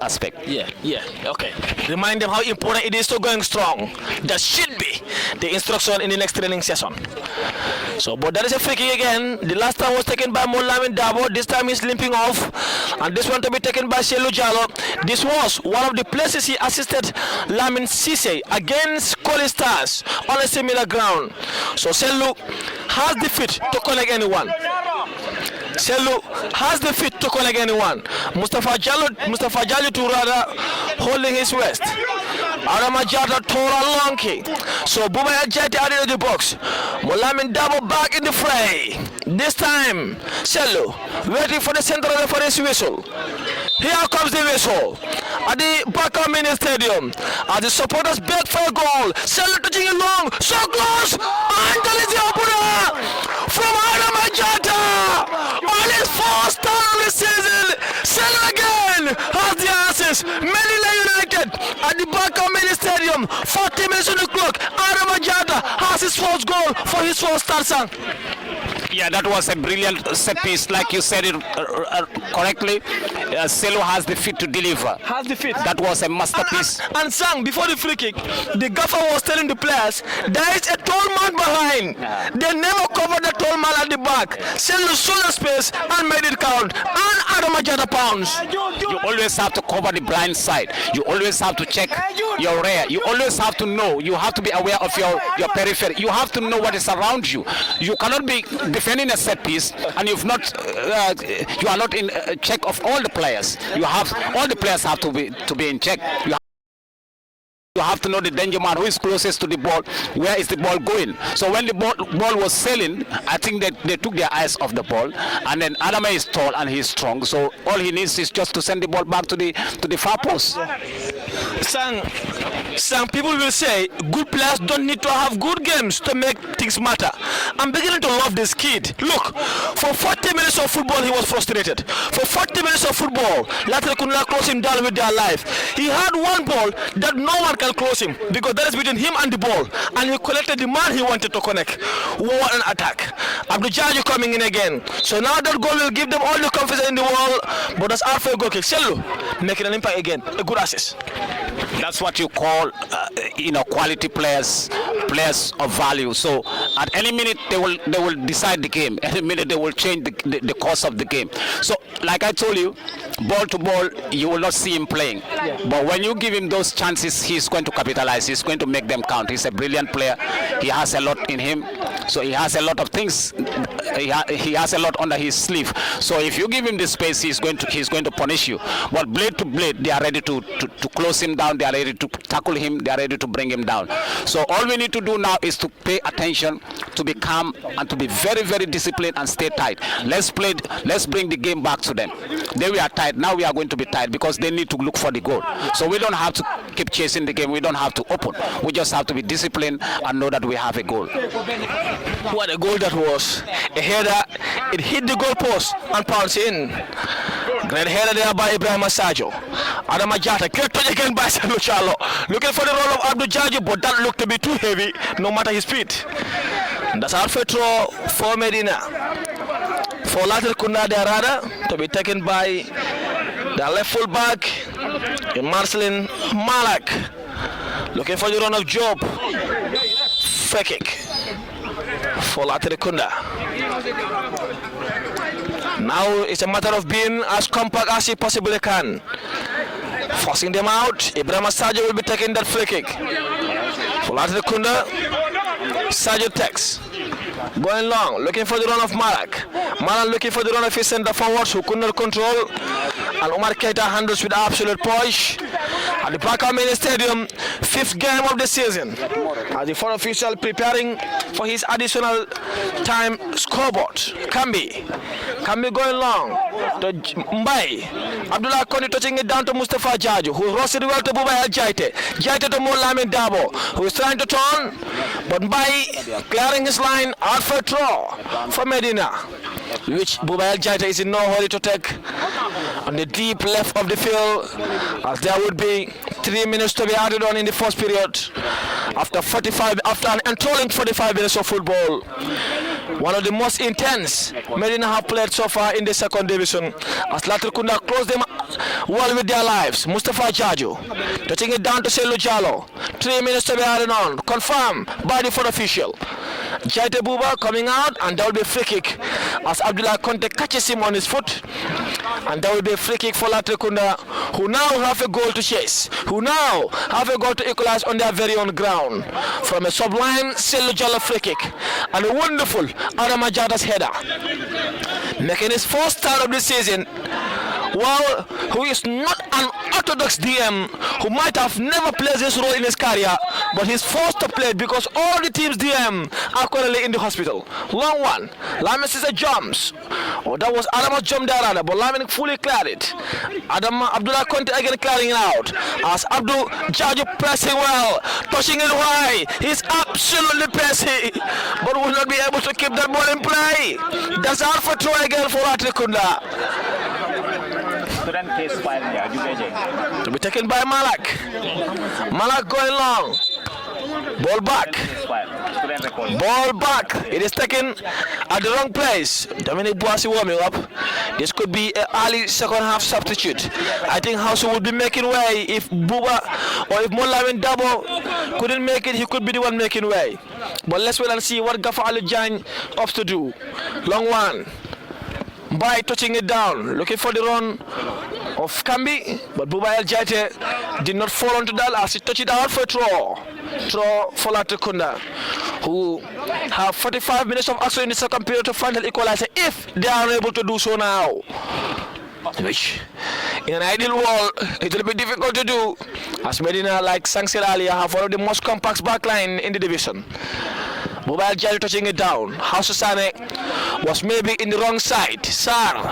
aspect. Yeah, okay. Remind them how important it is to going strong. That should be the instruction in the next training session. So, but that is a free kick again. The last time was taken by Molamin Dabo. This time he's limping off. And this one to be taken by Selu Jalo. This was one of the places he assisted Lamin Sise against Koli Stars on a similar ground. So Selu has the fit to connect anyone. Selu has the fit to connect anyone. Mustafa Jallo Turada holding his waist. Adama Jata tore a long kick. So Buma Jata out of the box. Molamin Dabo back in the fray. This time, Selu waiting for the central referee's whistle. Here comes the whistle at the Baka Mini Stadium. As the supporters beg for a goal. Selu touching it long, so close. And there is the opener from Adama Jata. On his first time of the season, Selu again has the assist. Medina United at the Baka Mini Stadium. 40 minutes on the clock. Adama Jata has his first goal for his first start, son. Yeah, that was a brilliant set piece, like you said it correctly. Selu has the fit to deliver. Has the fit. That was a masterpiece. And Sang, before the free kick, the gaffer was telling the players there is a tall man behind. They never covered the tall man at the back. Selu saw the space and made it count. And Adama Jata pounds. You always have to cover the blind side. You always have to check your rear. You always have to know. You have to be aware of your periphery. You have to know what is around you. You cannot be defending a set piece and you are not in check of all the players. All the players have to be in check. You have to know the danger man, who is closest to the ball, where is the ball going. So when the ball was sailing, I think that they took their eyes off the ball, and then Adama is tall and he's strong, so all he needs is just to send the ball back to the far post. Some people will say good players don't need to have good games to make things matter. I'm beginning to love this kid. Look, for 40 minutes of football he was frustrated. For 40 minutes of football, Latrikunda closed him down with their life. He had one ball that no one can close him, because that is between him and the ball, and he collected the man he wanted to connect. What an attack. Abdul Jaju coming in again. So now that goal will give them all the confidence in the world, but that's out for a goal kick. Selu making an impact again, a good assist. That's what you call quality players of value. So at any minute they will decide the game. Any minute they will change the course of the game. So like I told you, ball to ball, you will not see him playing. But when you give him those chances, he's going to capitalize. He's going to make them count. He's a brilliant player. He has a lot in him. So he has a lot of things. He has a lot under his sleeve. So if you give him the space, he's going to punish you. But blade to blade, they are ready to close him down. They are ready to tackle him. They are ready to bring him down. So all we need to do now is to pay attention, to be calm, and to be very, very disciplined and stay tight. Let's bring the game back to them. They were tight. Now we are going to be tight because they need to look for the goal. So we don't have to keep chasing the game. We don't have to open. We just have to be disciplined and know that we have a goal. What a goal that was. A header, it hit the goalpost and pounced in. Great header there by Ibrahim Sajo. Adama Jata, great touch again by Selu Jalo. Looking for the role of Abdul Jaji, but that looked to be too heavy, no matter his speed. That's out for throw for Medina. For Latrikunda Derada, to be taken by the left full back, Marcelin Malak. Looking for the run of Job. Free kick for Latrikunda. Now it's a matter of being as compact as he possibly can. Forcing them out. Ibrahim Sajo will be taking that free kick. For Latrikunda, Sajo takes. Going long, looking for the run of Malak. Malak looking for the run of his center forwards who could not control. And Omar Keita handles with absolute poise. At the Baka Mini Stadium, 5th game of the season. As the fourth official preparing for his additional time scoreboard. Kambi going long to Mbai. Abdullah Koni touching it down to Mustafa Jaju, who rosts it well to Bubai Jaite. Jaite to Molamin Dabo, who is trying to turn, but Mbai clearing his line out for a throw for Medina, which Bubai Jaite is in no hurry to take on the deep left of the field, as there would be 3 minutes to be added on in the first period after an enthralling 45 minutes of football. One of the most intense Medina have played so far in the second division, as Latrikunda close them well with their lives. Mustafa Jaju touching it down to Selu Jalo. 3 minutes to be added on, confirmed by the fourth official. Jaite Buba coming out, and there will be a free kick as Abdullah Conte catches him on his foot. And there will be a free kick for Latrikunda, who now have a goal to chase, who now have a goal to equalize on their very own ground. From a sublime Selu Jallo free kick and a wonderful Adama Jata's header. Making his first start of the season, well, who is not an orthodox DM, who might have never played this role in his career, but he's forced to play it because all the team's DM are currently in the hospital. Long one, Lamin Sisa jumps. Oh, that was Adama jump there, rather, but Lamin fully cleared it. Abdullah Conte again clearing it out. As Abdul Jaju pressing well, touching it high. He's absolutely pressing, but will not be able to keep that ball in play. That's out for throw again for Latrikunda. To be taken by Malak. Malak going long. Ball back. Ball back. It is taken at the wrong place. Dominic Boasi warming up. This could be an early second half substitute. I think House would be making way. If Buba or if Molamin Dabo couldn't make it, he could be the one making way. But let's wait and see what Gafa Alijan opts to do. Long one. By touching it down, looking for the run of Kambi, but Buba El Jaite did not fall onto that as he touched it out for a throw for Latrikunda, who have 45 minutes of action in the second period to find an equalizer if they are unable to do so now. Which, in an ideal world, it will be difficult to do, as Medina, like Sang said earlier, have one of the most compact backline in the division. Mobile Jelly touching it down. House Sane was maybe in the wrong side. Sar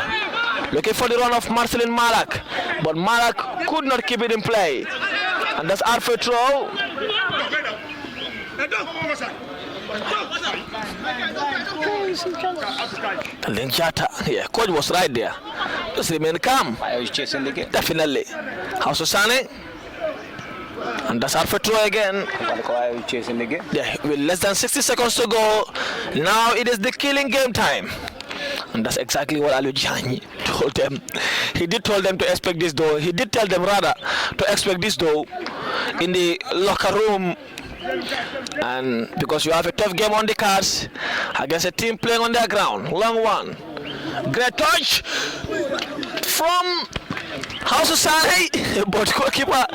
looking for the run of Marcelin Malak, but Malak could not keep it in play. And that's Alfred throw. And then Jata, yeah, coach was right there. Just remain calm. I was chasing the game. Definitely. House Sane. And that's Alfred throw again. Chasing the game. Yeah, with less than 60 seconds to go, now it is the killing game time. And that's exactly what Alujani told them. He did tell them to expect this though. He did tell them rather to expect this though in the locker room. And because you have a tough game on the cards against a team playing on their ground. Long one. Great touch from House of Sane, but goalkeeper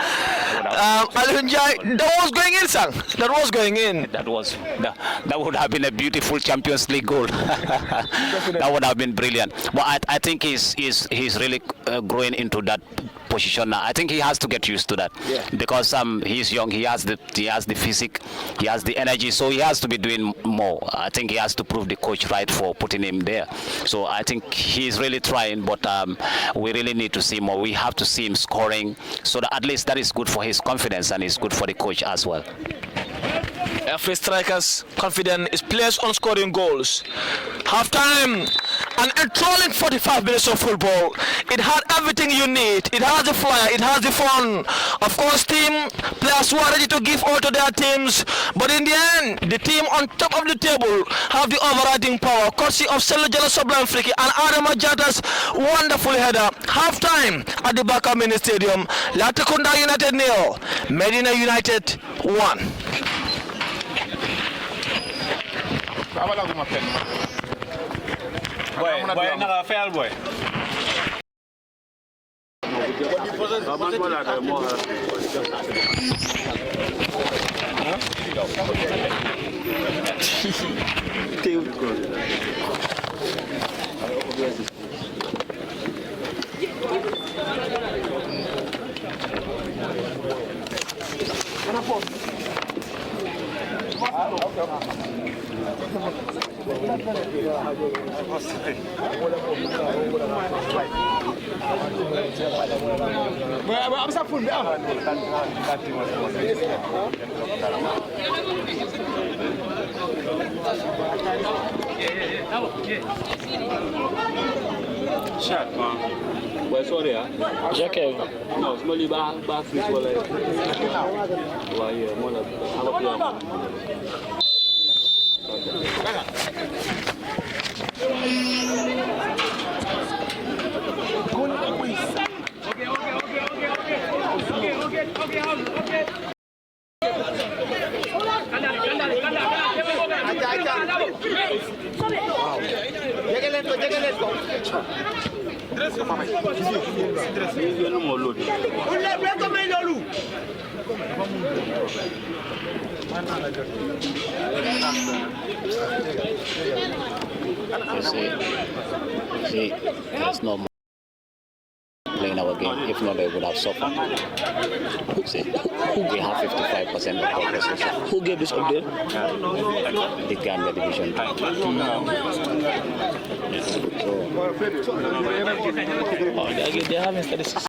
Alunjai, that was going in, son. That was going in. That would have been a beautiful Champions League goal. That would have been brilliant. But I think he's really growing into that position now. I think he has to get used to that, because he's young. He has the physique, he has the energy, so he has to be doing more. I think he has to prove the coach right for putting him there. So I think he's really trying, but we really need to see more. We have to see him scoring, so that at least that is good for his confidence and it's good for the coach as well. Every striker's confidence is placed on scoring goals. Half time, an enthralling 45 minutes of football. It had everything you need. It has the fire, it has the fun. Of course, team players who are ready to give all to their teams. But in the end, the team on top of the table have the overriding power, courtesy of Selu Jallo Sublime Friki and Adama Jata's wonderful header. Half time at the Baka Mini Stadium. Latrikunda United 0, Medina United 1. Boy, naka fail boy. Shot, man. Boy, sorry, Jackie. no, it's only back this one. Well, yeah, more like Okay. See, there's no more playing our game. If not, they would have suffered. See, we have 55% of our possession. Who gave this update? The Gambia Division 2. They haven't statistics.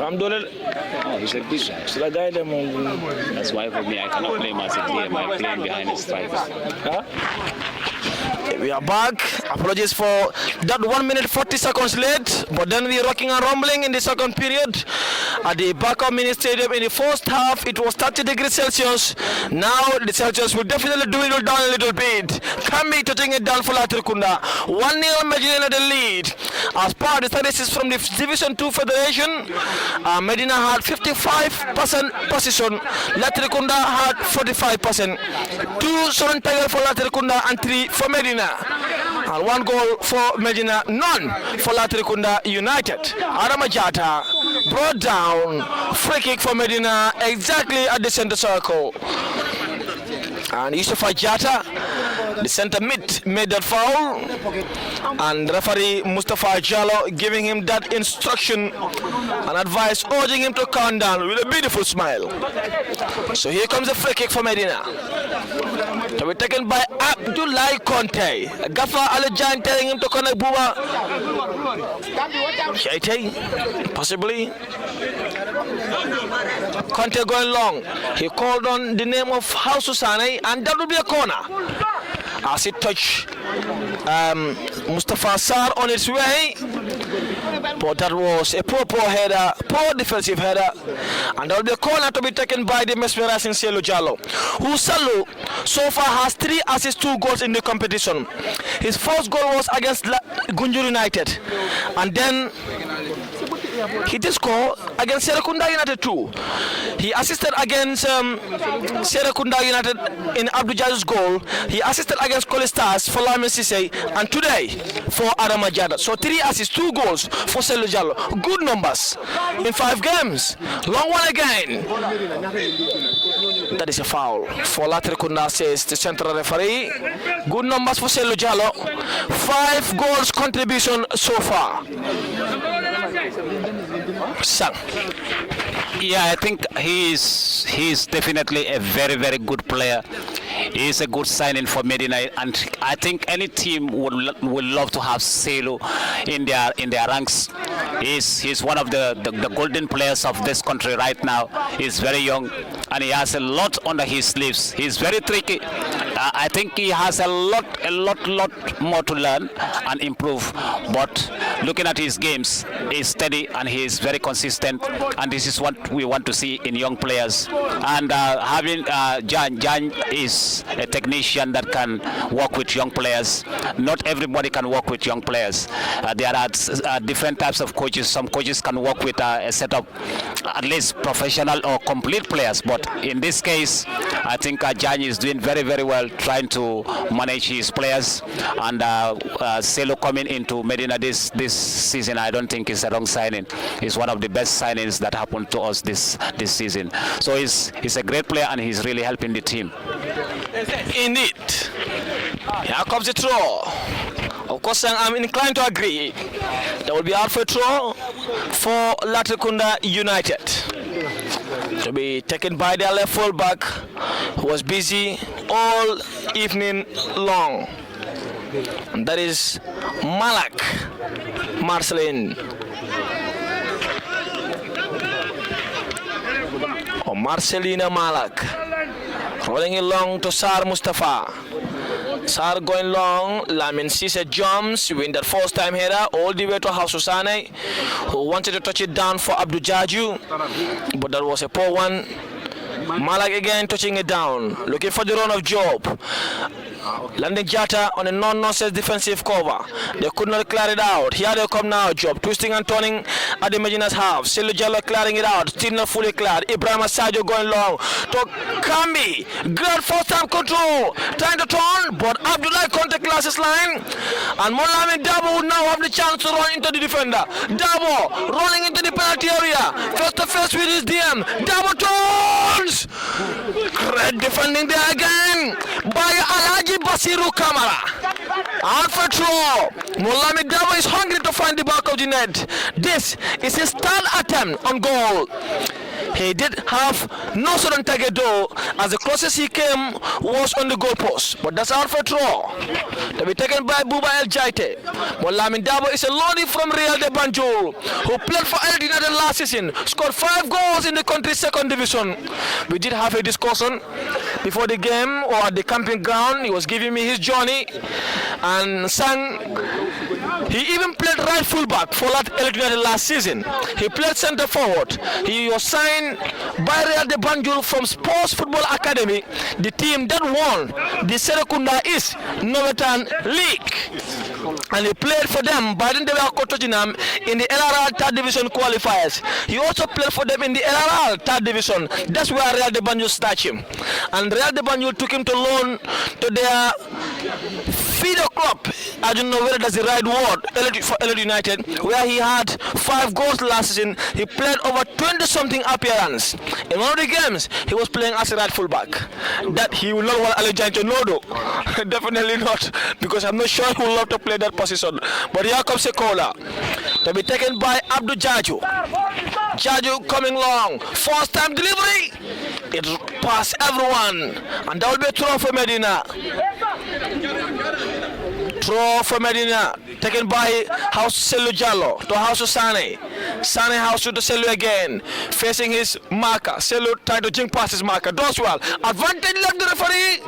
I'm doing it. Oh, he's a big guy. So the guy them. That's why for me I cannot play him as a DM. I'm playing behind the strikers. Huh? We are back. Apologies for that 1 minute 40 seconds late, but then we are rocking and rumbling in the second period. At the Baka Mini Stadium in the first half, it was 30 degrees Celsius. Now the Celsius will definitely dwindle down a little bit. Can be touching it down for Latrikunda. 1-0 Medina the lead. As part of the statistics from the Division 2 Federation, Medina had 55% possession. Latrikunda had 45%. 2 Soran Tiger for Latrikunda and 3 for Medina. And 1 goal for Medina, none for Latrikunda United. Adama Jata brought down, free kick for Medina exactly at the center circle. And Yusufa Jata, the center mid, made that foul, and referee Mustafa Jallo giving him that instruction and advice, urging him to calm down with a beautiful smile. So here comes the free kick for Medina, to be taken by Abdoulaye Conte. Gaffer Alajan telling him to connect Buba. Possibly. Conte going long. He called on the name of House Susane, and that will be a corner. As it touched Mustafa Sarr on its way, but that was a poor header, poor defensive header, and there will be a corner to be taken by the mesmerizing Selu Jallo, who Salu so far has 3 assists, 2 goals in the competition. His first goal was against Gunjur United, and then he did score against Latrikunda United too. He assisted against Latrikunda United in Abdul Jaz's goal. He assisted against Koli Stars for Lamin Sise, and today for Adama Jada. So 3 assists, 2 goals for Selu Jallo. Good numbers in 5 games. Long one again. That is a foul for Latrikunda, says the central referee. Good numbers for Selu Jallo. 5 goals contribution so far. Sang. Yeah, I think he's definitely a very, very good player. He's a good signing for Medina, and I think any team would love to have Selu in their ranks. He's one of the golden players of this country right now. He's very young, and he has a lot under his sleeves. He's very tricky. I think he has a lot more to learn and improve. But looking at his games, he's steady and he's very consistent, and this is what we want to see in young players. And having Jan is a technician that can work with young players. Not everybody can work with young players. There are different types of coaches. Some coaches can work with a set of at least professional or complete players, but in this case I think Jan is doing very, very well trying to manage his players. And Selu coming into Medina this season, I don't think is a wrong signing. He's one of the best signings that happened to us this season. So he's a great player and he's really helping the team. Indeed. Here comes the throw. Of course, I'm inclined to agree. There will be out for a throw for Latrikunda United, to be taken by their left fullback, who was busy all evening long. And that is Malak Marcelin. Or Marcelina Malak. Rolling it long to Sar Mustafa. Sar going long. Lamin Sise jumps, win that first time header all the way to Haususane, who wanted to touch it down for Abdul Jaju, but that was a poor one. Malak again touching it down, looking for the run of Job. Landing Jata on a non-nonsense defensive cover. They could not clear it out. Here they come now, Job twisting and turning at the Medina's half. Silu Jallo clearing it out, still not fully cleared. Ibrahim Sadio going long to Kambi. Great first time control, trying to turn, but Abdullah contact classes line. And Moulamin Dabo would now have the chance to run into the defender. Dabo running into the penalty area, face to face with his DM. Dabo turns. Great defending there again by Alaji Basiru Kamara. Out for throw. Moulamin Dabo is hungry to find the back of the net. This is his third attempt on goal. He did have no sudden target though, as the closest he came was on the goalpost. But that's out for throw. To be taken by Buba El Jaite. Moulamin Dabo is a loanee from Real de Banjul, who played for El United last season, scored 5 goals in the country's second division. We did have a discussion before the game or at the camping ground. He was giving me his journey and sang. He even played right fullback for El United last season. He played centre forward. He was signed by Real de Banjul from Sports Football Academy, the team that won the Latrikunda East Northern League. And he played for them by then they were Tottenham in the LRL 3rd Division qualifiers. He also played for them in the LRL 3rd Division. That's where Real de Banjul snatched him. And Real de Banjul took him to loan to their feeder club. I don't know whether that's the right word for LA United, where he had 5 goals last season. He played over 20-something appearances. In one of the games, he was playing as a right fullback. That he will not want Alejandro to know though. Definitely not, because I'm not sure he will love to play that position. But here comes a caller to be taken by Abdul Jaju. Jaju coming long. First time delivery. It passed everyone. And that will be a throw for Medina. Throw for Medina, taken by House Selu Jallo to House Sane. Sane House to Selu again, facing his marker. Selu tried to jink past his marker. Does well. Advantage left the referee.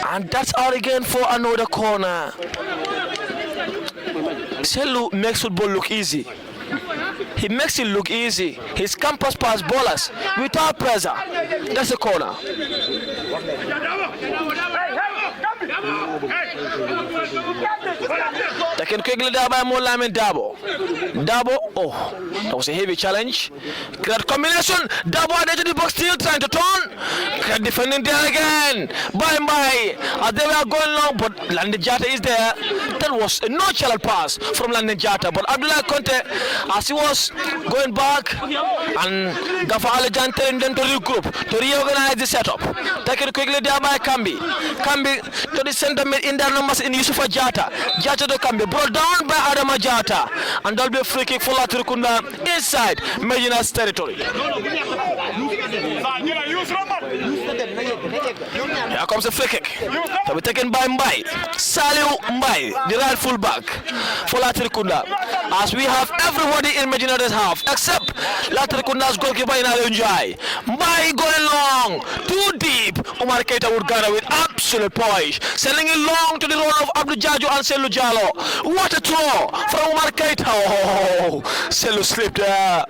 And that's out again for another corner. Selu makes football look easy. He makes it look easy. His campus pass ballers without pressure. That's a corner. Taken quickly there by Moulamin Dabo. Dabo, oh, that was a heavy challenge. Great combination. Dabo added to the box, still trying to turn. Great defending there again. By and by, as they were going long, but Landin Jata is there. That was a nonchalant pass from Landin Jata. But Abdullah Conte, as he was going back, and Gafa Alajan telling them to regroup, to reorganize the setup. Taken quickly there by Kambi. Kambi to the center mid in their numbers in Yusufa Jata. Jata to Kambi, brought down by Adama Jata. And there'll be a free kick for Latrikunda inside Medina's territory. Here comes a free kick to be taken by Mbai. Saliu Mbai, the right fullback for Latrikunda. As we have everybody in Medina's half except Latrikunda's goalkeeper in Alunjai. Mbai going long, too deep. Umar Keita would gather with absolute poise, sending it long to the role of Abdul Jaju and Selu Jallo. What a throw from Umar Keita. Oh, Selu slipped there.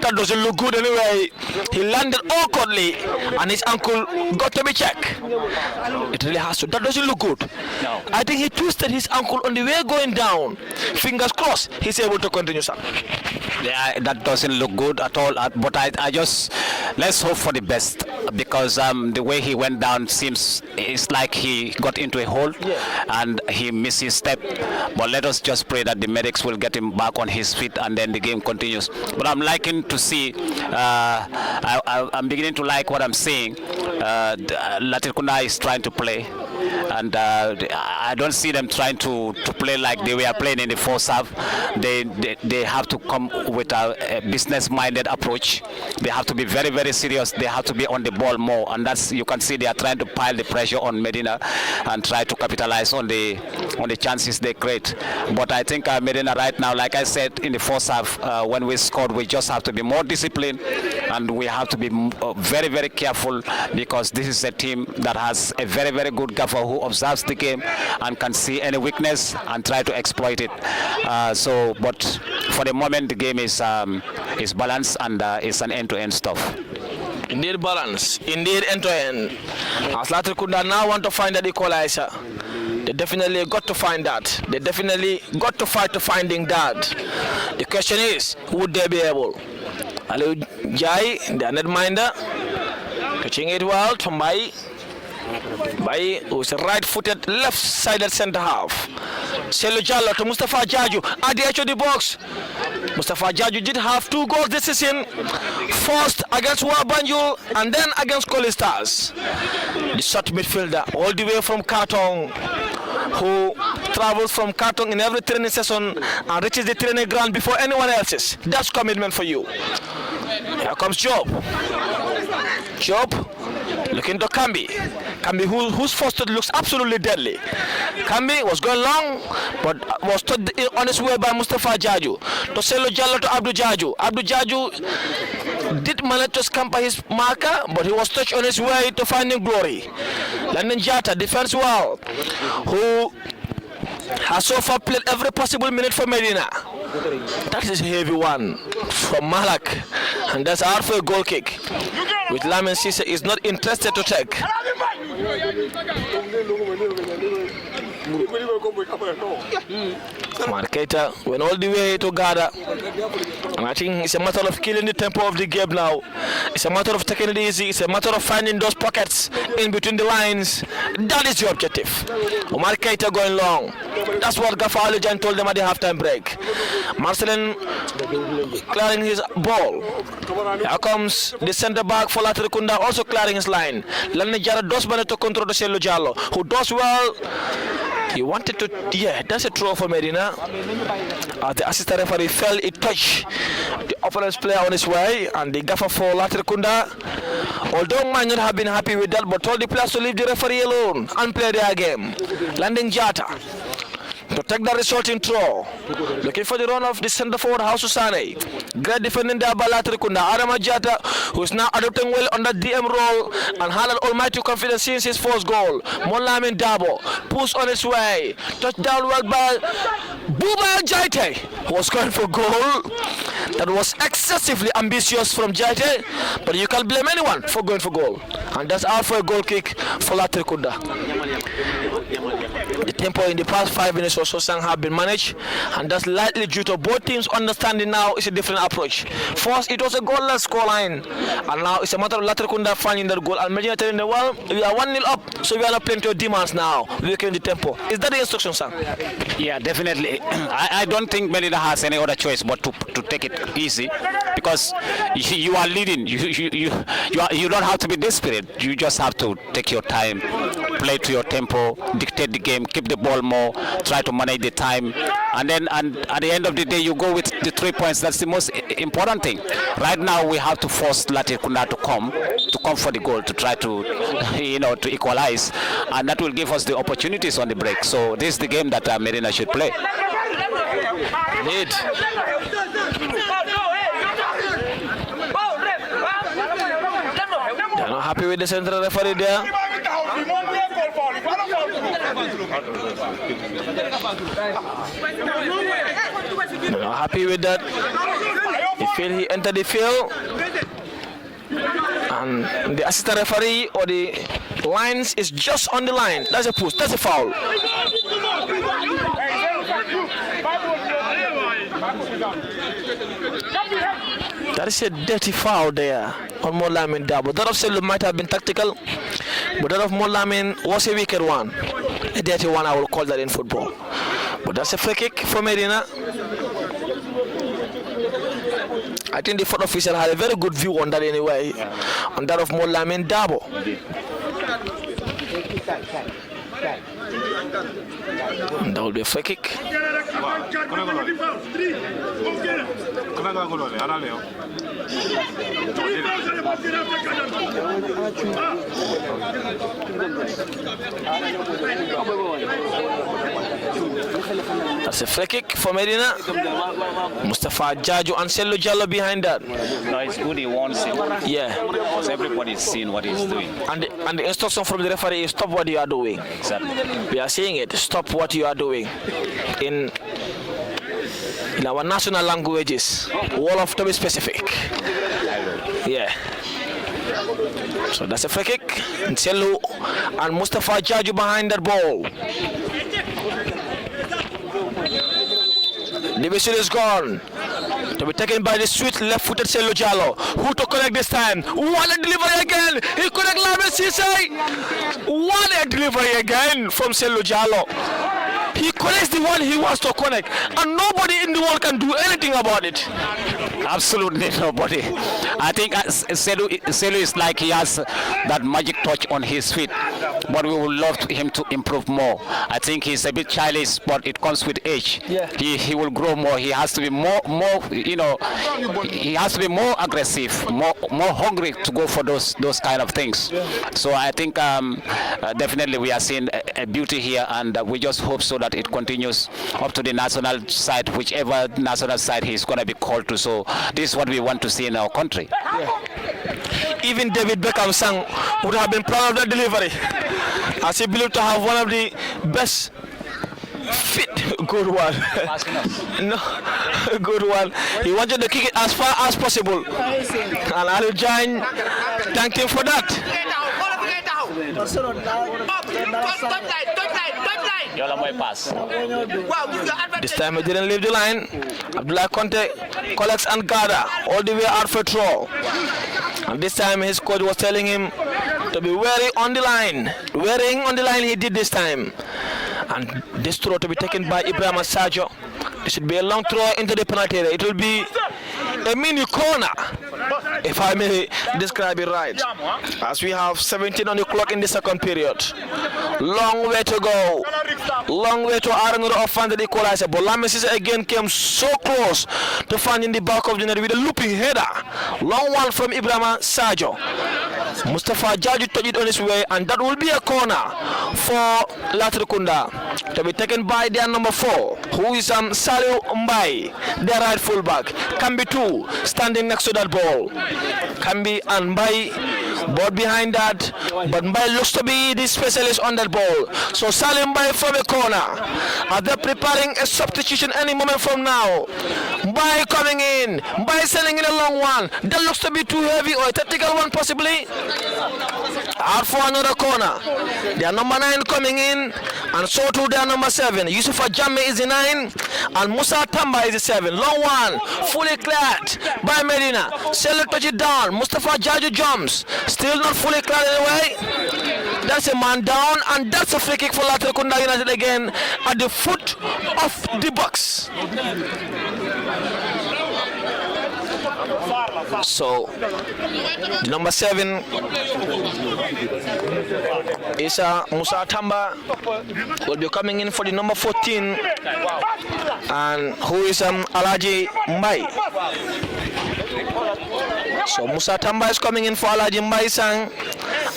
That doesn't look good anyway. He landed awkwardly and his ankle got to be checked. It really has to. That doesn't look good. No. I think he twisted his ankle on the way going down. Fingers crossed, he's able to continue, sir. Yeah, that doesn't look good at all. But I just, let's hope for the best, because the way he went down seems it's like he got into a hole and he missed his step. But let us just pray that the medics will get him back on his feet and then the game continues. But I'm liking to see, I'm beginning to like what I'm seeing. Latrikunda is trying to play, and I don't see them trying to play like they were playing in the first half. They have to come with a business-minded approach. They have to be very, very serious. They have to be on the ball more, and that's, you can see they are trying to pile the pressure on Medina and try to capitalize on the chances they create. But I think Medina right now, like I said in the first half, when we scored, we just have to be more disciplined and we have to be very, very careful because this is a team that has a very, very good gaffer who observes the game and can see any weakness and try to exploit it. But for the moment, the game is balanced and it's an end-to-end stuff. Indeed balance, indeed end-to-end. As Latrikunda now want to find that equalizer. They definitely got to find that. They definitely got to fight to finding that. The question is, would they be able? Aliu Jai, the netminder, catching it well to Mai, who's a right-footed, left-sided centre half. Selu Jallo to Mustafa Jaju at the edge of the box. Mustafa Jaju did have 2 goals this season, first against Wabanjul and then against Koli Stars. The short midfielder all the way from Kartong, who travels from Kartong in every training session and reaches the training ground before anyone else's. That's commitment for you. Here comes Job. Job looking to Kambi. Kambi, whose first touch looks absolutely deadly. Kambi was going long, but was stood on his way by Mustafa Jaju. To Selo Jallo to Abdul Jaju. Abdul Jaju did manage to scamper his marker, but he was touched on his way to finding glory. Landon Jata defends well, who has so far played every possible minute for Medina. That is a heavy one from Malak, and that's out for a goal kick, which Lamin Sise is not interested to take. Marketa went all the way to Gada, and I think it's a matter of killing the tempo of the game now. It's a matter of taking it easy. It's a matter of finding those pockets in between the lines. That is the objective. Marketa going long. That's what Gaffer Alijan told them at the halftime break. Marcelin clearing his ball. Here comes the centre back for Latrikunda, also clearing his line. Lani Jara does manage to control the Selu Jallo, who does well. He wanted to, that's a throw for Medina. The assistant referee felt it touched the opponent's player on his way, and the gaffer for Latrikunda, although might not have been happy with that, but told the players to leave the referee alone and play their game. Landing Jata to take the resulting throw. Looking for the run of the centre forward, Hausu Sane. Great defending there by Latrikunda. Adama Jata, who is now adopting well on the DM role and had an almighty confidence since his first goal. Molamin Dabo push on his way. Touchdown well by Buba Jaite, who was going for goal. That was excessively ambitious from Jaite, but you can't blame anyone for going for goal. And that's out for a goal kick for Latrikunda. The tempo in the past 5 minutes or so have been managed, and that's likely due to both teams understanding now it's a different approach. First, it was a goalless scoreline, and now it's a matter of Latrikunda finding that goal. And Medina telling them, well, we are 1-0 up, so we are not playing to your demands now. We're in the tempo. Is that the instruction, sir? Yeah, definitely. I don't think Medina has any other choice but to take it easy, because you are leading. You don't have to be desperate. You just have to take your time, play to your tempo, dictate the game, keep the ball more, try to manage the time, and at the end of the day you go with the 3 points. That's the most important thing. Right now we have to force Latrikunda to come for the goal, to try to to equalize, and that will give us the opportunities on the break. So this is the game that Medina should play. Indeed. They're not happy with the central referee there. They're not happy with that. They feel he entered the field, and the assistant referee or the lines is just on the line. That's a push. That's a foul. That is a dirty foul there on Molamin Dabo. That of Selu might have been tactical, but that of Molamin was a wicked one. A dirty one, I will call that in football. But that's a free kick for Medina. I think the fourth official had a very good view on that anyway, on that of Molamin Dabo. And that will be a free kick. That's a free kick for Medina. Mustafa Jaju and Sello Jallo behind that. No, it's good he wants it. Yeah. Because everybody's seeing what he's doing. And the instruction from the referee is stop what you are doing. Exactly. We are saying it. Stop what you are doing. In our national languages, Wolof to be specific. Yeah. So that's a free kick. Sello and Mustafa Jaju behind that ball. The whistle is gone. To be taken by the sweet left-footed Sello Jallo. Who to connect this time? What a delivery again! He connect Lamin Cisse! What a delivery again from Sello Jallo. He connects the one he wants to connect, and nobody in the world can do anything about it. Absolutely nobody. I think Sello is like he has that magic touch on his feet, but we would love him to improve more. I think he's a bit childish, but it comes with age. Yeah. He will grow more. He has to be more he has to be more aggressive, more hungry to go for those kind of things. Yeah. So I think definitely we are seeing a beauty here, and we just hope so that it continues up to the national side, whichever national side he's going to be called to. So this is what we want to see in our country. Yeah. Even David Beckham sang would have been proud of that delivery, as he believed to have one of the best fit. Good one. No, good one. He wanted to kick it as far as possible, and Alujain thanked him for that. This time he didn't leave the line. Abdullah Conte collects and gather all the way out for throw. And this time his coach was telling him to be wary on the line. Wearing on the line he did this time. And this throw to be taken by Ibrahim Sajo. It should be a long throw into the penalty area. It will be a mini corner, if I may describe it right, as we have 17 on the clock in the second period. Long way to go. Long way to Aranuro of find the equalizer. But Lamesis again came so close to finding the back of the net with a looping header. Long one from Ibrahim Sajo. Mustafa Jaju touched it on his way, and that will be a corner for Latrikunda to be taken by their number 4, who is Salih Mbai, their right fullback. Kambi 2 standing next to that ball. Kambi and Mbai both behind that, but Mbai looks to be the specialist on that ball. So Salih Mbai from a corner. Are they preparing a substitution any moment from now? Mbai coming in. Mbai sending in a long one. That looks to be too heavy, or a tactical one possibly. Out for another corner. Their number 9 coming in, and so too their number 7. Yusufa Jamme is the 9, and Musa Tamba is the 7. Long one, fully cleared by Medina. Sello touch it down. Mustafa Jaju jumps. Still not fully cleared anyway. That's a man down, and that's a free kick for Latrikunda United again at the foot of the box. So the number 7 is Musa Tamba, will be coming in for the number 14, and who is Alaji Mbai. So Musa Tamba is coming in for Alaji Mbai Sang,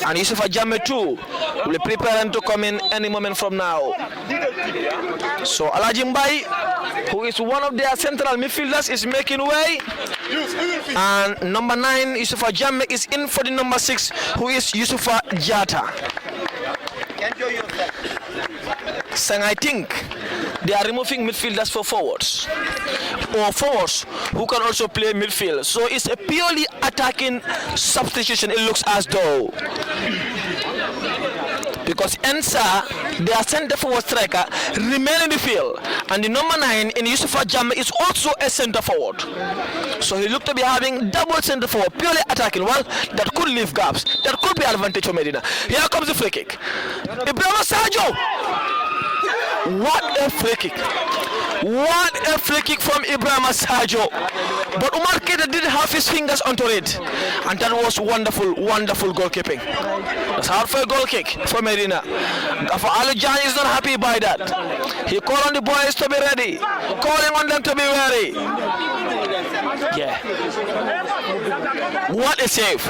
and Yusufa Jamme too will be preparing to come in any moment from now. So Alaji Mbai, who is one of their central midfielders, is making way, and number 9 Yusufa Jamme is in for the number 6, who is Yusufa Jata. Sang, I think they are removing midfielders for forwards, or forwards who can also play midfield. So it's a purely attacking substitution, it looks as though. Because Ensa, their centre forward striker, remain in the field, and the number 9 in Yusufa Jamme is also a centre forward. So he looked to be having double centre forward, purely attacking. Well, that could leave gaps. That could be an advantage for Medina. Here comes the free kick. Ibrahim Sajo! What a free kick! What a free kick from Ibrahim Sajo! But Umar Keita didn't have his fingers onto it, and that was wonderful, wonderful goalkeeping. That's hard for a goal kick for Medina. For Alujan is not happy by that. He called on the boys to be ready, calling on them to be ready. Yeah. What a save!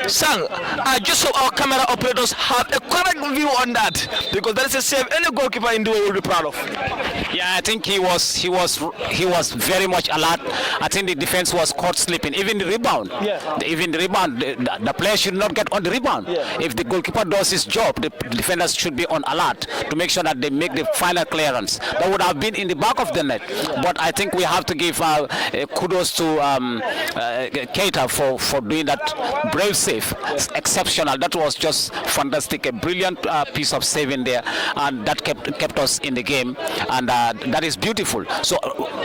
Sang, I just hope our camera operators have a correct view on that, because that is a save any goalkeeper in the world will be proud of. Yeah, I think he was very much alert. I think the defense was caught sleeping. Even the rebound, the player should not get on the rebound. If the goalkeeper does his job, the defenders should be on alert to make sure that they make the final clearance. That would have been in the back of the net. But I think we have to give kudos to Keita for doing that brave save. It's exceptional. That was just fantastic. A brilliant piece of saving there, and that kept us in the game, and that is beautiful. So,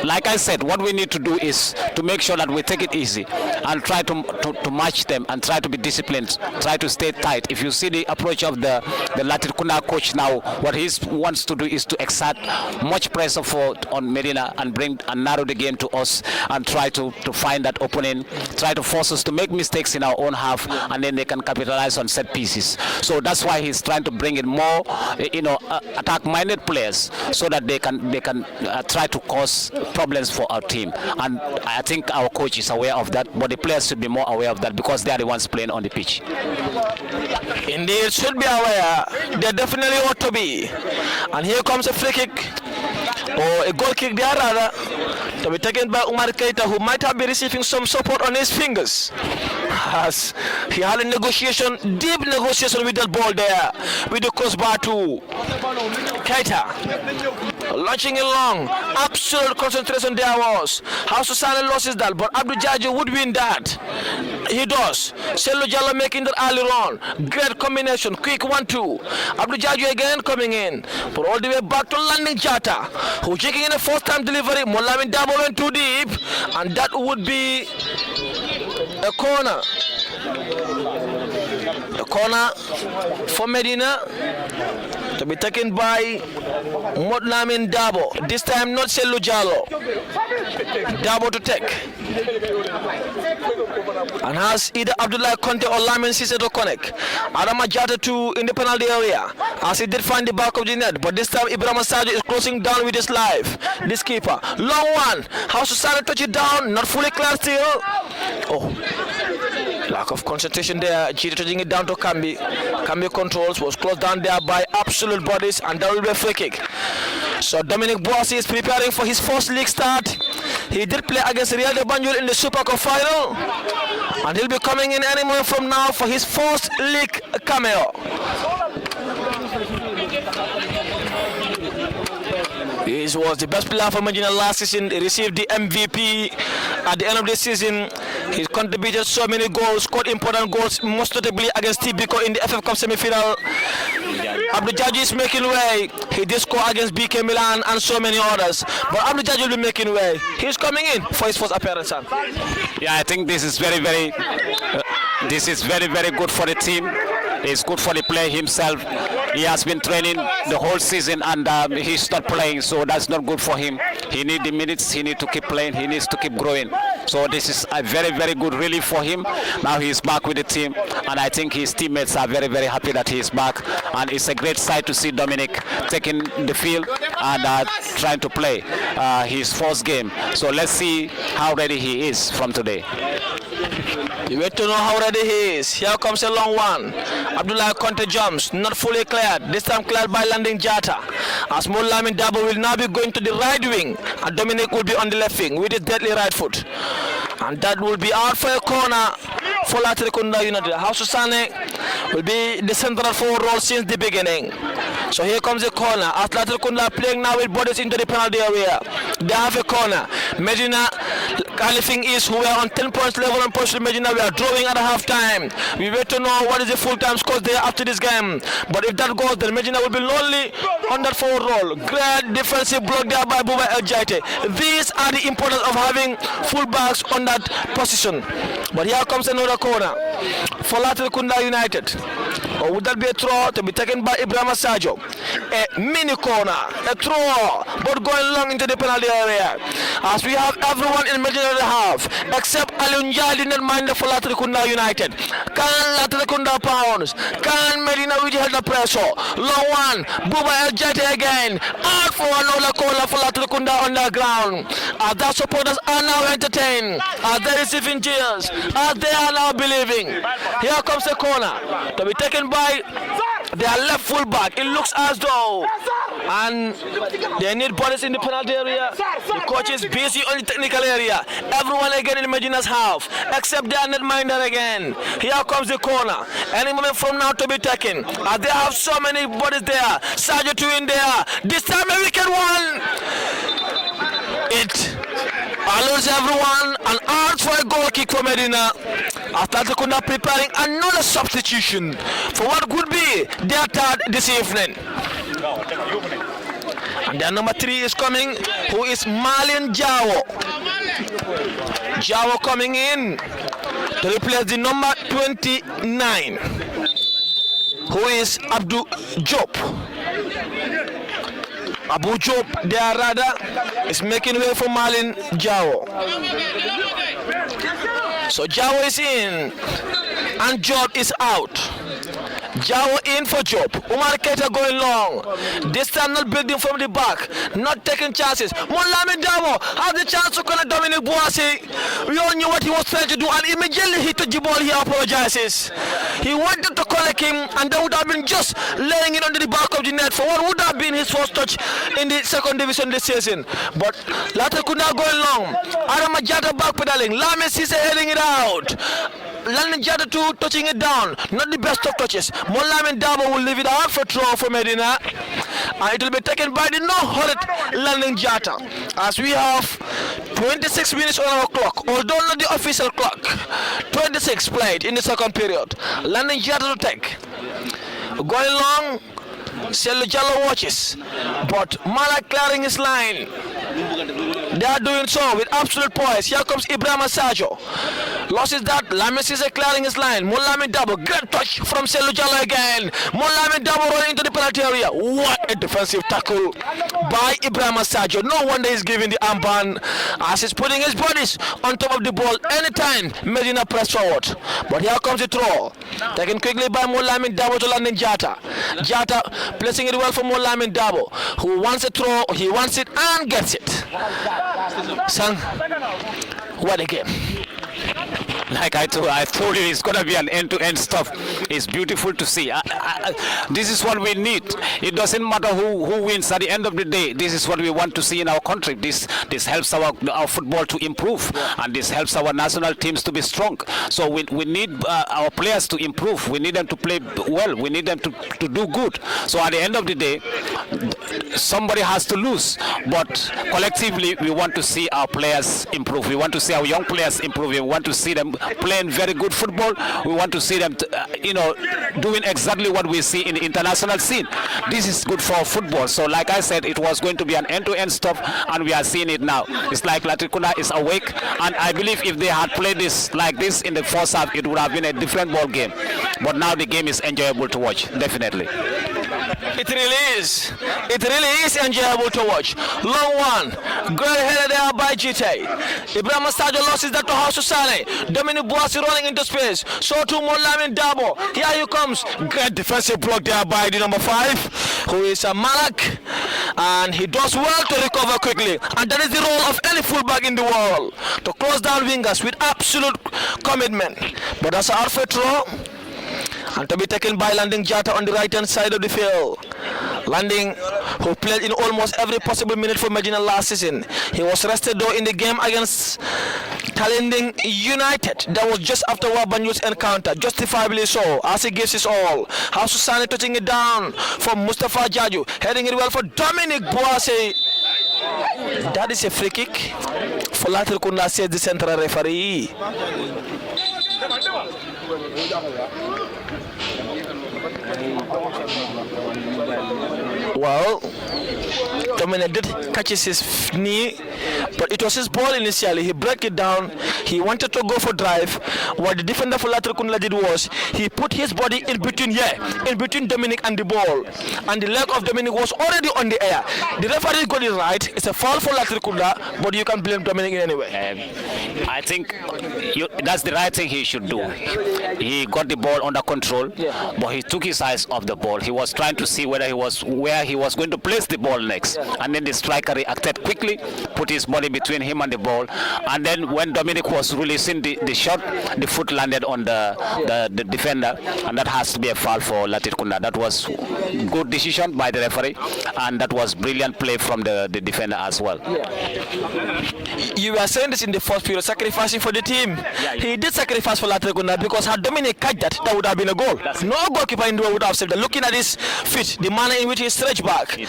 like I said, what we need to do is to make sure that we take it easy and try to match them and try to be disciplined, try to stay tight. If you see the approach of the Latrikunda coach now, what he wants to do is to exert much pressure on Medina and narrow the game to us and try to find that opening, try to force us to make mistakes in our own half, and then they can capitalize on set pieces. So that's why he's trying to bring in more, attack-minded players so that they can try to cause problems for our team. And I think our coach is aware of that, but the players should be more aware of that because they are the ones playing on the pitch. Indeed, should be aware. They definitely ought to be. And here comes a free kick, or a goal kick there rather, to be taken by Umar Keita, who might have been receiving some support on his fingers, as he had a deep negotiation with that ball there, with the crossbar to Keita. Launching it long, absolute concentration there was. How Susana loses that, but Abdul Jaji would win that. He does. Sello Jallo making that early run. Great combination, quick 1-2. Abdul Jaji again coming in, but all the way back to landing Jata, who checking in a first time delivery. Molamin Dabo went too deep, and that would be a corner. A corner for Medina, to be taken by Molamin Dabo. This time not Sello Jallo. Dabo to take. And has either Abdullah Conte or Lamin Cisse to connect. Adama Jata to in the penalty area, as he did find the back of the net, but this time Ibrahim Sadio is closing down with his life. This keeper, long one. How Susana touch it down, not fully clear still. Oh, lack of concentration there. Jita touching it down to Kambi. Kambi controls, was closed down there by absolute bodies, and that will be a free kick. So Dominic Boissy is preparing for his first league start. He did play against Real de Banjul in the Super Cup final, and he'll be coming in any moment from now for his first league cameo. He was the best player for Medina last season. He received the MVP at the end of the season. He contributed so many goals, scored important goals, most notably against Tibico in the FF Cup semi-final. Abdul Jaji is making way. He did score against BK Milan and so many others. But Abdul Jaji will be making way. He's coming in for his first appearance. Yeah, I think this is very, very good for the team. It's good for the player himself. He has been training the whole season, and he's not playing, so that's not good for him. He needs the minutes, he needs to keep playing, he needs to keep growing. So this is a very, very good relief for him. Now he's back with the team, and I think his teammates are very, very happy that he's back. And it's a great sight to see Dominic taking the field and trying to play his first game. So let's see how ready he is from today. You wait to know how ready he is. Here comes a long one. Abdullah Conte jumps, not fully cleared. This time cleared by landing Jata. As Molamin Dabo will now be going to the right wing, and Dominic will be on the left wing with his deadly right foot. And that will be out for a corner for Latrikunda United. House Susane will be the central forward role since the beginning. So here comes a corner. As Latrikunda playing now with bodies into the penalty area. They have a corner. Medina, Califing is who are on 10 points level and push Medina. We are drawing at half time. We wait to know what is the full-time score there after this game. But if that goes, then Medina will be lonely on that forward role. Great defensive block there by Buba El Jaite. These are the importance of having full-backs on that position. But here comes another corner for Latrikunda United. Or would that be a throw to be taken by Ibrahim Sajo? A mini corner, a throw, but going long into the penalty area. As we have everyone in Medina half, except Alun Jali, not mind for Latrikunda United. Can Latrikunda pounds? Can Medina really hold the pressure? Low one, Buba El Jete again. Out for another corner for Latrikunda on the ground. As the supporters are now entertained, as they receiving cheers, as they are now believing. Here comes the corner to be taken by their left full back. It looks as though, and they need bodies in the penalty area. The coach is busy on the technical area. Everyone again in Medina's half, except their netminder again. Here comes the corner. Any moment from now to be taken. As they have so many bodies there. Sergio two in there. This time a wicked one. It allows everyone and arms for a goal kick for Medina. Latrikunda preparing another substitution for what could be their third this evening. And their number 3 is coming, who is Malin Jawo. Jawo coming in to replace the number 29, who is Abdul Job. Abu Job, there rather, is making way for Malin Jawo. So Jawo is in, and Job is out. Jawo in for Job. Umar Keita going long. This time not building from the back, not taking chances. Moulamin Dabo has the chance to connect Dominic Boissy. We all knew what he was trying to do, and immediately he took the ball. He apologizes. He wanted to connect him, and that would have been just laying it under the back of the net for what would have been his first touch in the second division this season. But Latrikunda going long. Adam Ajata backpedaling. Lame Sise heading it out. Landing Jata 2 touching it down. Not the best of touches. Moulamin Dabo will leave it out for throw for Medina. And it will be taken by the no-hurried Landing Jata. As we have 26 minutes on our clock, although not the official clock. 26 played in the second period. Landing Jata to take. Going long. Selu Jallo watches. But Malak clearing his line. They are doing so with absolute poise. Here comes Ibrahim Sajo. Losses that. Lamis is clearing his line. Moulamin Dabo. Great touch from Selu Jallo again. Moulamin Dabo running into the penalty area. What a defensive tackle by Ibrahim Sajo. No wonder he's giving the armband as he's putting his bodies on top of the ball anytime Medina press forward. But here comes the throw. Taken quickly by Moulamin Dabo to Landing Jata. Jata placing it well for Moulamin Dabo, who wants a throw, he wants it and gets it. Son, what a game. Like I told you, it's going to be an end-to-end stuff. It's beautiful to see. This is what we need. It doesn't matter who wins at the end of the day. This is what we want to see in our country. This helps our football to improve, and this helps our national teams to be strong. So we need our players to improve. We need them to play well. We need them to do good. So at the end of the day, somebody has to lose. But collectively, we want to see our players improve. We want to see our young players improve. We want to see them playing very good football. We want to see them, doing exactly what we see in the international scene. This is good for football. So like I said, it was going to be an end-to-end stuff, and we are seeing it now. It's like Latrikunda is awake, and I believe if they had played this like this in the first half, it would have been a different ball game. But now the game is enjoyable to watch, definitely. It really is. It really is enjoyable to watch. Long one. Great header there by GT. Ibrahim Sajo losses that to House Sane. Dominic Boissy running into space. So to Moulamin Dabo. Here he comes. Great defensive block there by the number 5, who is Malak. And he does well to recover quickly. And that is the role of any fullback in the world. To close down wingers with absolute commitment. But that's an outfit throw. And to be taken by Landing Jata on the right hand side of the field. Landing, who played in almost every possible minute for Medina last season. He was rested though in the game against Talending United. That was just after Wabanyu's encounter, justifiably so, as he gives his all. House Susane touching it down for Mustafa Jaju, heading it well for Dominic Boissy. That is a free kick for Latrikunda, says the central referee. Well, Dominic did catches his knee, but it was his ball initially. He broke it down. He wanted to go for drive. What the defender for Latrikunda did was he put his body in between Dominic and the ball, and the leg of Dominic was already on the air. The referee got it right. It's a foul for Latrikunda, but you can blame Dominic in any way. I think that's the right thing he should do. He got the ball under control, but he took his eyes off the ball. He was trying to see where he was going to place the ball next, and then the striker reacted quickly, put his body between him and the ball, and then when Dominic was releasing the shot, the foot landed on the defender, and that has to be a foul for Latrikunda. That was good decision by the referee, and that was brilliant play from the defender as well. You were saying this in the first period, sacrificing for the team. He did sacrifice for Latrikunda because had Dominic catch that would have been a goal. No goalkeeper in the world would have saved that. Looking at his feet, the manner in which he stretched back,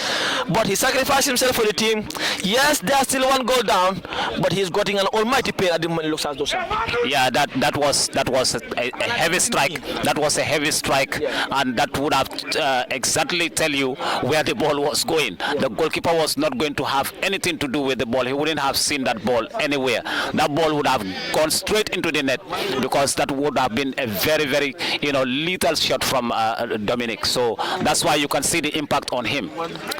but he sacrificed himself for the team. Yes, there's still one goal down, but he's getting an almighty pain at the moment. It looks as though. Yeah, that was a heavy strike. That was a heavy strike, and that would have exactly tell you where the ball was going. The goalkeeper was not going to have anything to do with the ball. He wouldn't have seen that ball anywhere. That ball would have gone straight into the net, because that would have been a very, very lethal shot from Dominic. So that's why you can see the impact on him.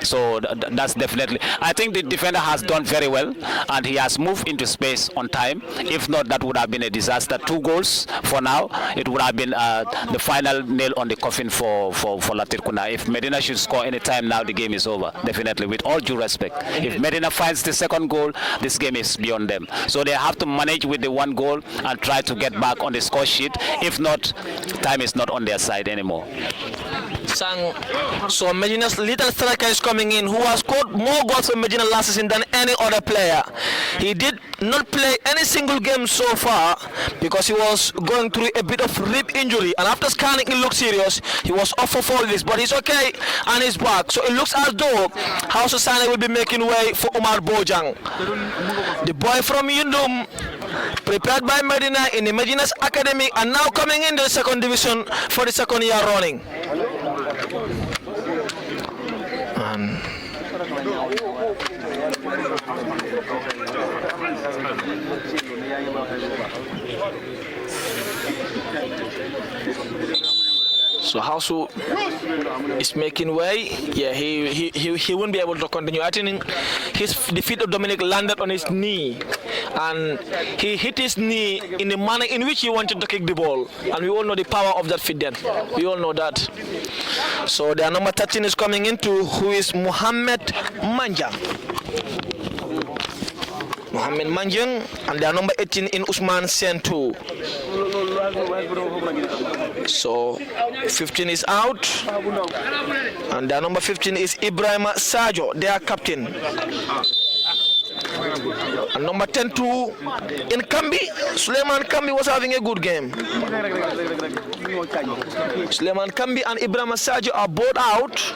So that's definitely. I think the defender has done very well, and he has moved into space on time. If not, that would have been a disaster. 2 goals for now. It would have been the final nail on the coffin for Latrikunda. If Medina should score any time now, the game is over. Definitely, with all due respect. If Medina finds the second goal, this game is beyond them. So they have to manage with the 1 goal and try to get back on the score sheet. If not, time is not on their side anymore. So Medina's little striker is coming in, who has scored more goals for Medina last season than any other player. He did not play any single game so far because he was going through a bit of rib injury, and after scanning it looked serious. He was off for 4 days, but he's okay and he's back. So it looks as though House of Sane will be making way for Umar Bojang, the boy from Yundum, prepared by Medina in the Medina's academy, and now coming in the 2nd division for the 2nd year running. So Hausu is making way. Yeah, he won't be able to continue. I think the feet of Dominic landed on his knee, and he hit his knee in the manner in which he wanted to kick the ball. And we all know the power of that feet then. We all know that. So their number 13 is coming into, who is Mohammed Manjang. Mohammed Manjang, and their number 18 in Usman Sentu. So 15 is out, and their number 15 is Ibrahim Sajo, their captain. And number 10 to in Kambi, Suleiman Kambi was having a good game. Suleiman Kambi and Ibrahim Sajo are both out.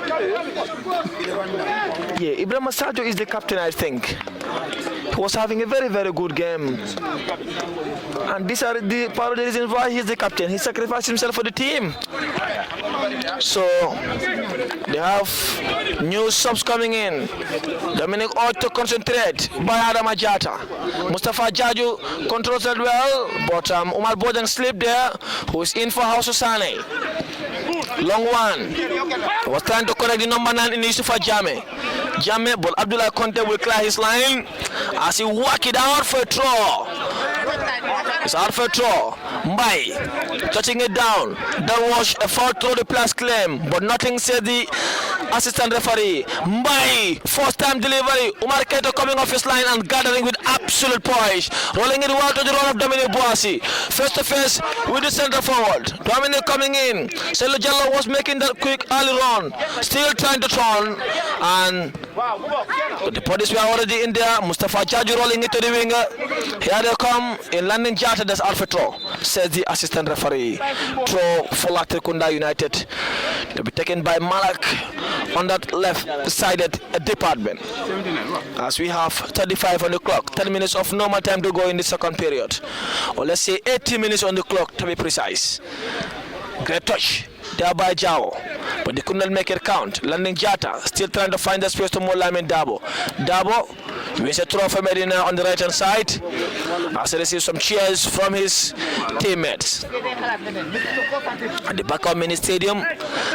Yeah, Ibrahim Sajo is the captain, I think. He was having a very, very good game. And these are the part of the reasons why he's the captain. He sacrificed himself for the team. So they have new subs coming in. Dominic ought to concentrate by Adam Ajata. Mustafa Jaju controls it well, but Umar Bojang slipped there, who is in for House of Sane. Long one. Was trying to correct the number 9 in Yusufa Jame, but Abdullah Conte will clear his line as he walk it out for a throw. It's out for a throw. Mbai touching it down. That was a foul throw the plus claim, but nothing said the assistant referee. Mbai, first time delivery. Umar Keto coming off his line and gathering with absolute poise. Rolling it well to the run of Dominic Boasi. Face to face with the center forward. Dominic coming in. Selo Jallo was making that quick early run. Still trying to turn. And the police were already in there. Mustafa Jaju rolling it to the winger. Here they come in landing Jata. That's Alpha throw, says the assistant referee. Throw for Latrikunda United to be taken by Malak on that left-sided department. As we have 35 on the clock, 10 minutes of normal time to go in the second period, or let's say 80 minutes on the clock to be precise. Great touch there by Jao. but they could not make it count. Landing Jata still trying to find the space to Molamin Dabo. Dabo wins a throw for Medina on the right hand side as he receives some cheers from his teammates. At the back of Mini Stadium,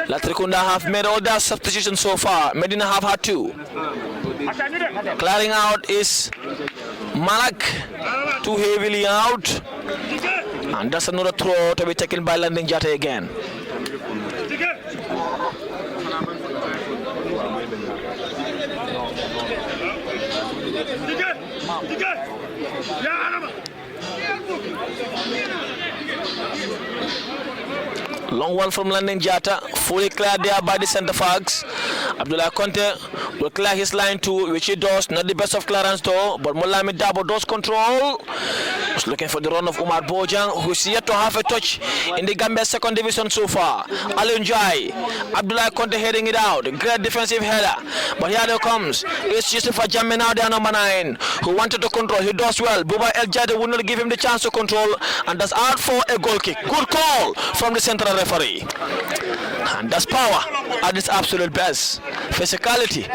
Latrikunda have made all their substitutions so far. Medina have had 2. Clearing out is Malak, too heavily out, and that's another throw to be taken by Landing Jata again. Long one from Landing Jata, fully cleared there by the centre forwards. Abdullah Conte will clear his line too, which he does. Not the best of clearance though, but Moulamin Dabo does control. He's looking for the run of Umar Bojang, who's yet to have a touch in the Gambia second division so far. Alun Jai, Abdullah Conte heading it out. Great defensive header, but here it comes. It's Yusufa Jammeh now there, number 9, who wanted to control. He does well. Buba El Jade would not give him the chance to control, and that's out for a goal kick. Good call from the central referee. And that's power at its absolute best. Physicality.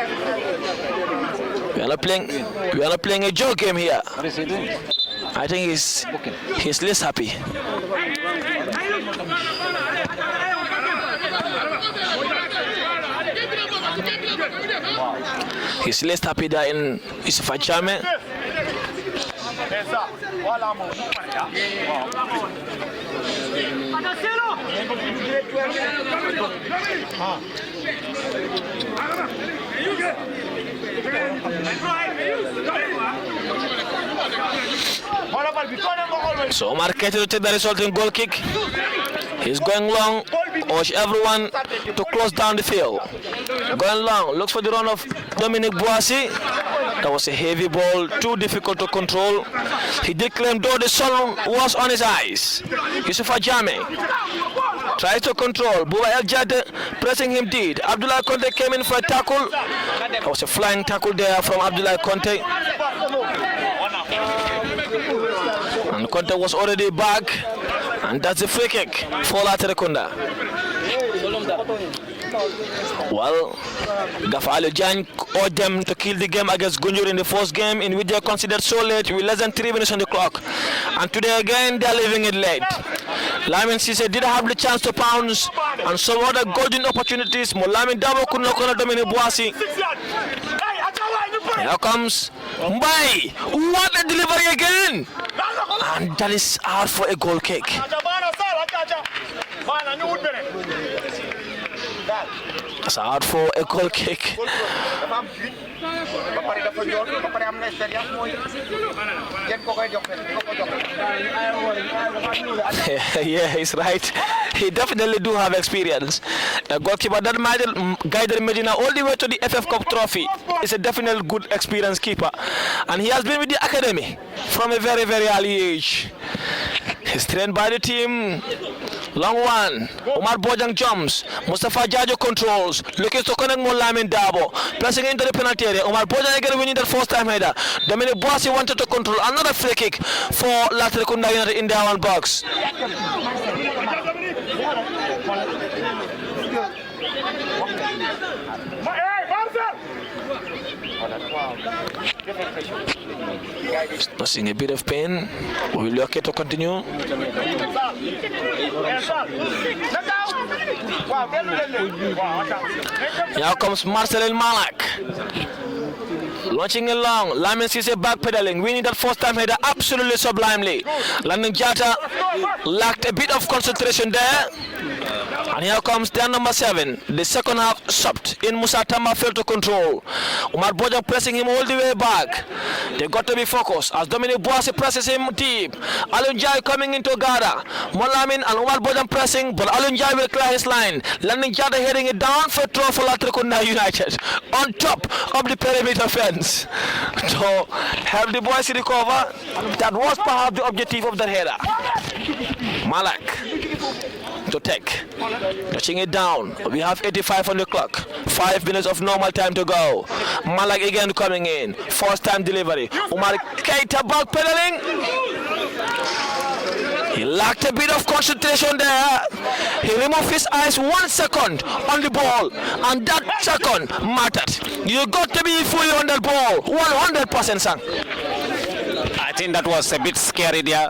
We are not playing a joke game here. What is he doing? I think he's less happy. He's less happy there in Yusufa Jammeh. So Omar Keita to take the resulting goal kick. He's going long, urge everyone to close down the field. Going long, looks for the run of Dominic Boissy. That was a heavy ball, too difficult to control. He did claim though the sun was on his eyes. Yusufa Jammeh tries to control. Buba El Jade pressing him deep. Abdullah Conte came in for a tackle. That was a flying tackle there from Abdullah Conte. And Conte was already back. And that's a free kick for Latrikunda. Well, Gafa Alijan urged them to kill the game against Gunjur in the first game, in which they considered so late with less than 3 minutes on the clock. And today again, they are leaving it late. Lamin Cisse did have the chance to pounce, and some other golden opportunities. Moulamin Dabo could not corner Dominic Boissy. Here comes Mbai. What a delivery again! And that is out for a goal kick. That's out for a goal kick. Yeah, he's right. He definitely do have experience. A goalkeeper that guided Medina all the way to the FF Cup trophy is a definitely good experienced keeper. And he has been with the academy from a very, very early age. He's trained by the team. Long one. Omar Bojang jumps. Mustafa Jajo controls. Looking to connect Moulamin Dabo. Pressing into the penalty area. Omar Bojang again winning that first time header. Dominic Boissy wanted to control. Another free kick for Latrikunda United in their own box. Noticing a bit of pain. Will you okay to continue? Here comes Marcel Malak. Launching along, Lamin Cisse backpedaling, winning that first time header absolutely sublimely. Landing Jata lacked a bit of concentration there. And here comes their number 7. The second half stopped in. Musa Tamba failed to control. Umar Bojang pressing him all the way back. They got to be focused as Dominic Boissy presses him deep. Alun Jai coming into Gada. Moulamin and Umar Bojang pressing, but Alun Jai will clear his line. Landing Jata heading it down for a throw for Latrikunda United on top of the perimeter fence. So have the boys recover. That was perhaps the objective of that header. Malak to take, touching it down. We have 85 on the clock. 5 minutes of normal time to go. Malak again coming in. First time delivery. Umar Keita back pedaling. He lacked a bit of concentration there. He removed his eyes 1 second on the ball, and that second mattered. You got to be fully on that ball, 100%, son. I think that was a bit scary there.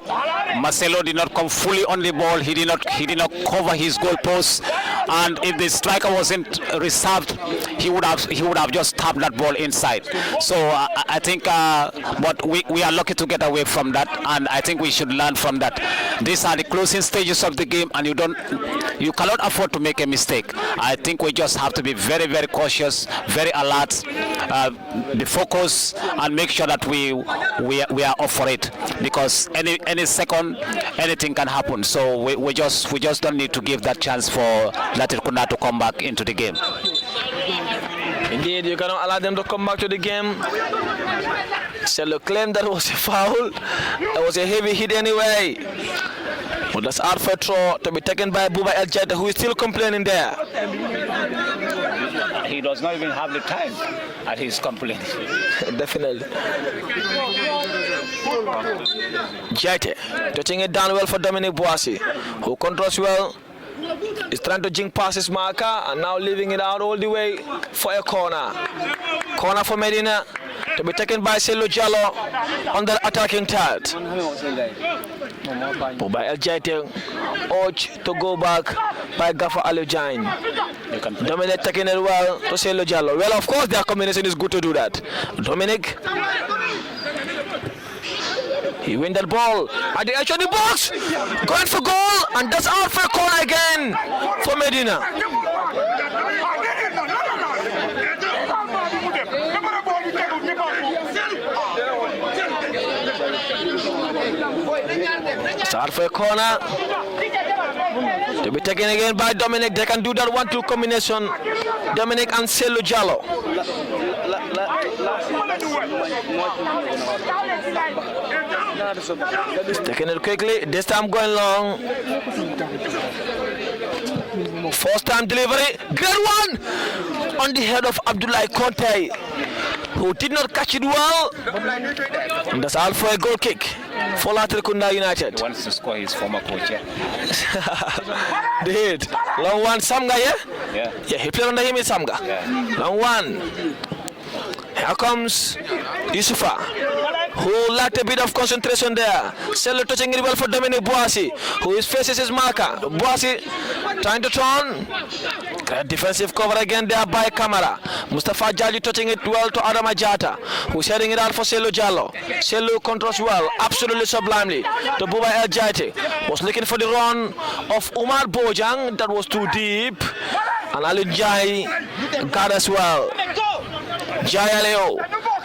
Marcelo did not come fully on the ball. He did not cover his goal post. And if the striker wasn't reserved, he would have just tapped that ball inside. So I think, but we are lucky to get away from that, and I think we should learn from that. These are the closing stages of the game, and you cannot afford to make a mistake. I think we just have to be very, very cautious, very alert, be focused, and make sure that we are up for it, because any second anything can happen. So we just don't need to give that chance for Latrikunda to come back into the game. Indeed, you cannot allow them to come back to the game. Cello claimed that was a foul. That was a heavy hit anyway. But that's out for a throw to be taken by Buba El Jeta, who is still complaining there. He does not even have the time at his complaining. Definitely. Jete touching it down well for Dominic Boissy, who controls well. He's trying to jink past his marker and now leaving it out all the way for a corner. Corner for Medina to be taken by Selu Jallo on the attacking third. By El Jete, urge to go back by Gaffer Alujain. Dominic taking it well to Selu Jallo. Well, of course, their combination is good to do that. Dominic. He wins that ball at the edge of the box, going for goal, and that's out for a corner again for Medina. It's out for a corner to be taken again by Dominic. They can do that 1-2 combination, Dominic and Selu Jallo. Taking it quickly, this time going long. First time delivery, great one on the head of Abdullah Conte, who did not catch it well. And that's all for a goal kick for Latrikunda United. He wants to score his former coach, yeah? They hit. Long one, Samga, yeah? Yeah, he played under him in Samga. Yeah. Long one. Here comes Yusufa, who lacked a bit of concentration there. Cello touching it well for Dominic Boissy, who faces his marker. Boissy trying to turn. Great defensive cover again there by Kamara. Mustafa Jaji touching it well to Adam Ajata, who's heading it out for Selu Jallo. Selu controls well, absolutely sublimely to Buba El Jati. Was looking for the run of Umar Bojang, that was too deep. And Alun Jai got as well. Jai Aleo,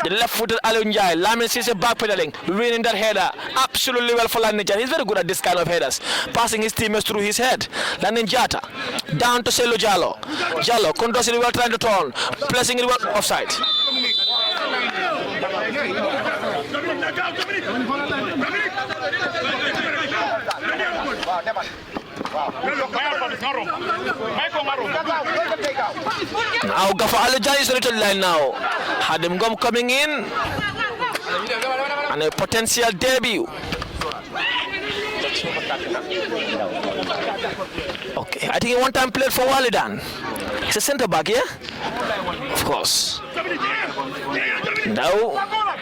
the left-footed Alun Jai. Lamin sees a backpedaling, winning that header absolutely well for Lanin Jata. He's very good at this kind of headers, passing his teammates through his head. Lanin Jata down to Selu Jallo. Jallo controls it well, trying to turn, placing it well offside. Now Gaffer Alujain is ready to line now. Hadim Gom coming in and a potential debut. Okay, I think he one time played for Walidan. He's a centre back, yeah? Of course. Now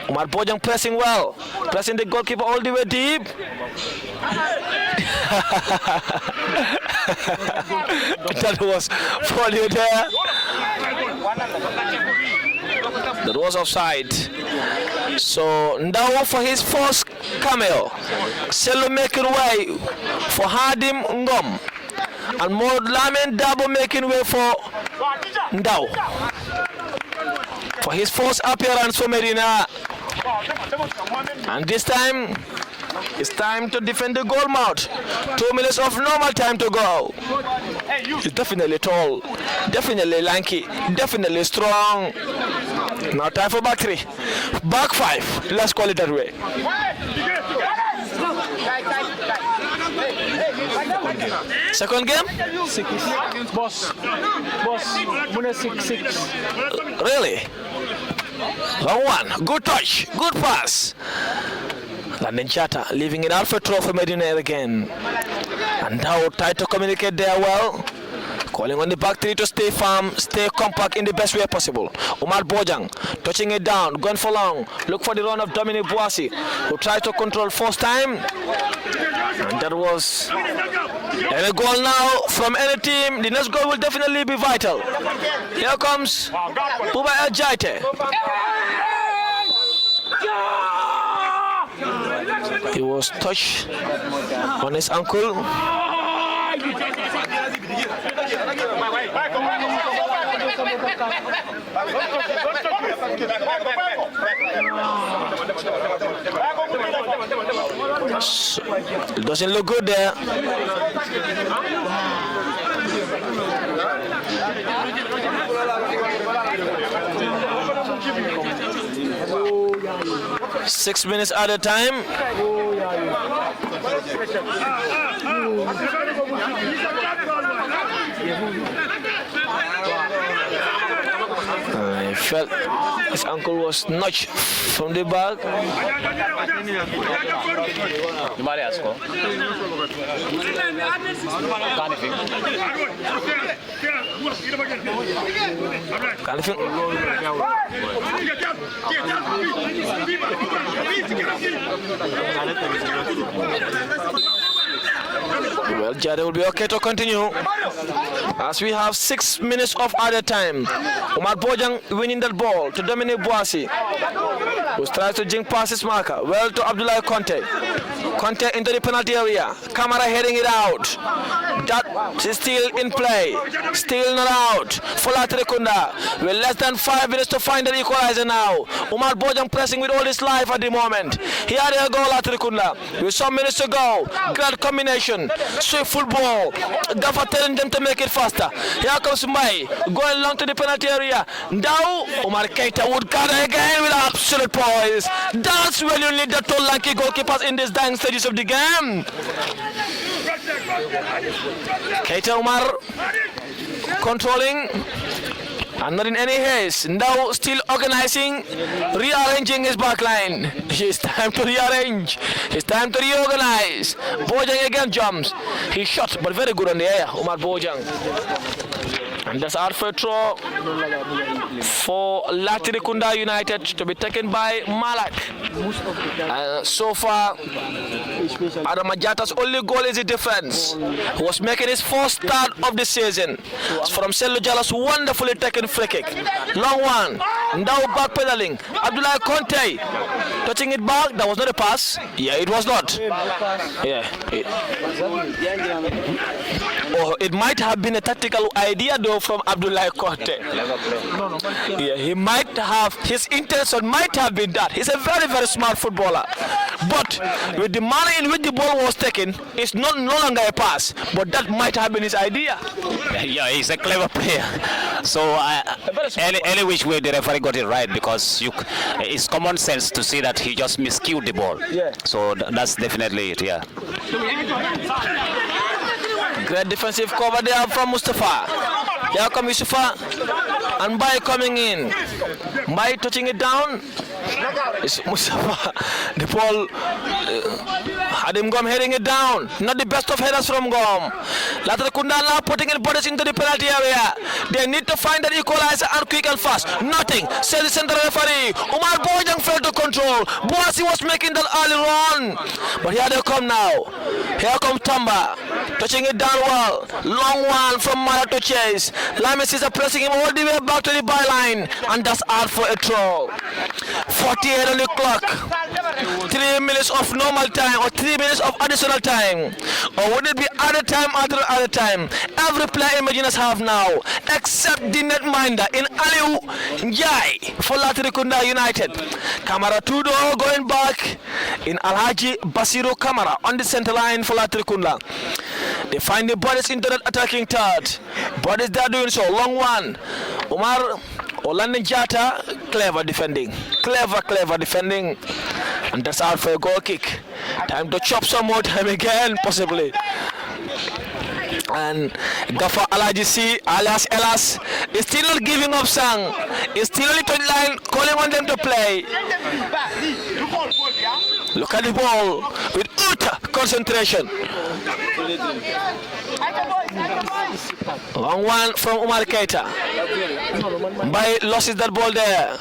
Umar Bojang pressing well, pressing the goalkeeper all the way deep. That was funny there. That was offside. So now for his first cameo, Selu making way for Hadim Ngom, and more Lamin Dabo making way for Ndao for his first appearance for Medina. And this time, it's time to defend the goal mouth. 2 minutes of normal time to go. He's definitely tall, definitely lanky, definitely strong. Now time for back three. Back five. Let's call it that way. Second game? Boss. Mune 6-6. Really? Long one. Good touch. Good pass. Landon Chata leaving it out for throw for Medina again. And now try to communicate there well. Calling on the back three to stay firm, stay compact in the best way possible. Omar Bojang touching it down, going for long. Look for the run of Dominic Boasi, who tried to control first time. And that was a goal now from any team. The next goal will definitely be vital. Here comes Uba El Jaite. He was touched on his ankle. It doesn't look good there. Six minutes at a time. I felt his ankle was notched from the back. Well, Jade will be okay to continue as we have 6 minutes of other time. Omar Bojang winning that ball to Dominic Boasi, who tries to jink past his marker. Well to Abdullah Conte. Conte into the penalty area. Camara heading it out. That is still in play. Still not out. For Latrikunda. With less than 5 minutes to find the equalizer now. Omar Bojang pressing with all his life at the moment. Here they go, Latrikunda. With some minutes to go. Great combination. Swift football. Gaffer telling them to make it faster. Here comes Mai. Going long to the penalty area. Now, Omar Keita would gather again with absolute poise. That's when you need the tall lanky goalkeepers in these dying stages of the game. Keita Omar controlling and not in any haste. Now still organizing, rearranging his back line. It's time to rearrange. It's time to reorganize. Bojang again jumps. He shot, but very good on the air, Omar Bojang. And that's out for a throw for Latrikunda United to be taken by Malak. So far, Adam Majata's only goal is a difference. He was making his first start of the season. It's from Sello Jala's wonderfully taken free kick. Long one. Now back pedaling. Abdullah Conte touching it back. That was not a pass. Yeah, it was not. Yeah. It might have been a tactical idea though from Abdullah Conte. Yeah, he might have, his intention might have been that. He's a very, very smart footballer. But with the manner in which the ball was taken, it's no longer a pass. But that might have been his idea. Yeah, he's a clever player. So any which way the referee got it right, because it's common sense to see that he just miscued the ball. Yeah. So that's definitely it, yeah. Great defensive cover there from Mustafa. Here comes Mustafa and Bai coming in. Bai touching it down. It's Mustafa. The ball had him Gom heading it down. Not the best of headers from Gom. Latrikunda now putting it bodies into the penalty area. They need to find that equalizer and quick and fast. Nothing. Says the central referee. Omar Bojang failed to control. Boasi was making that early run. But here they come now. Here comes Tamba. Touching it down well. Long one from Mara to chase. Lames is pressing him all the way back to the byline. And that's out for a throw. 48 on the clock. 3 minutes of normal time or 3 minutes of additional time. Or would it be other time after other time? Every player in Medina have now, except the netminder in Aliu Njai for Latrikunda United. Kamara Tudo going back in Alhaji Basiru Kamara on the center line for Latrikunda. They find the bodies into that attacking third. Bodies they are doing so. Long one. Omar Olanin Jata, clever defending. Clever defending. And that's out for a goal kick. Time to chop some more time again, possibly. And Gafa Alaji C alias Elas is still not giving up sang. Is still on the touch line calling on them to play. Look at the ball with utter concentration. Long one from Umar Keita. By losses that ball there.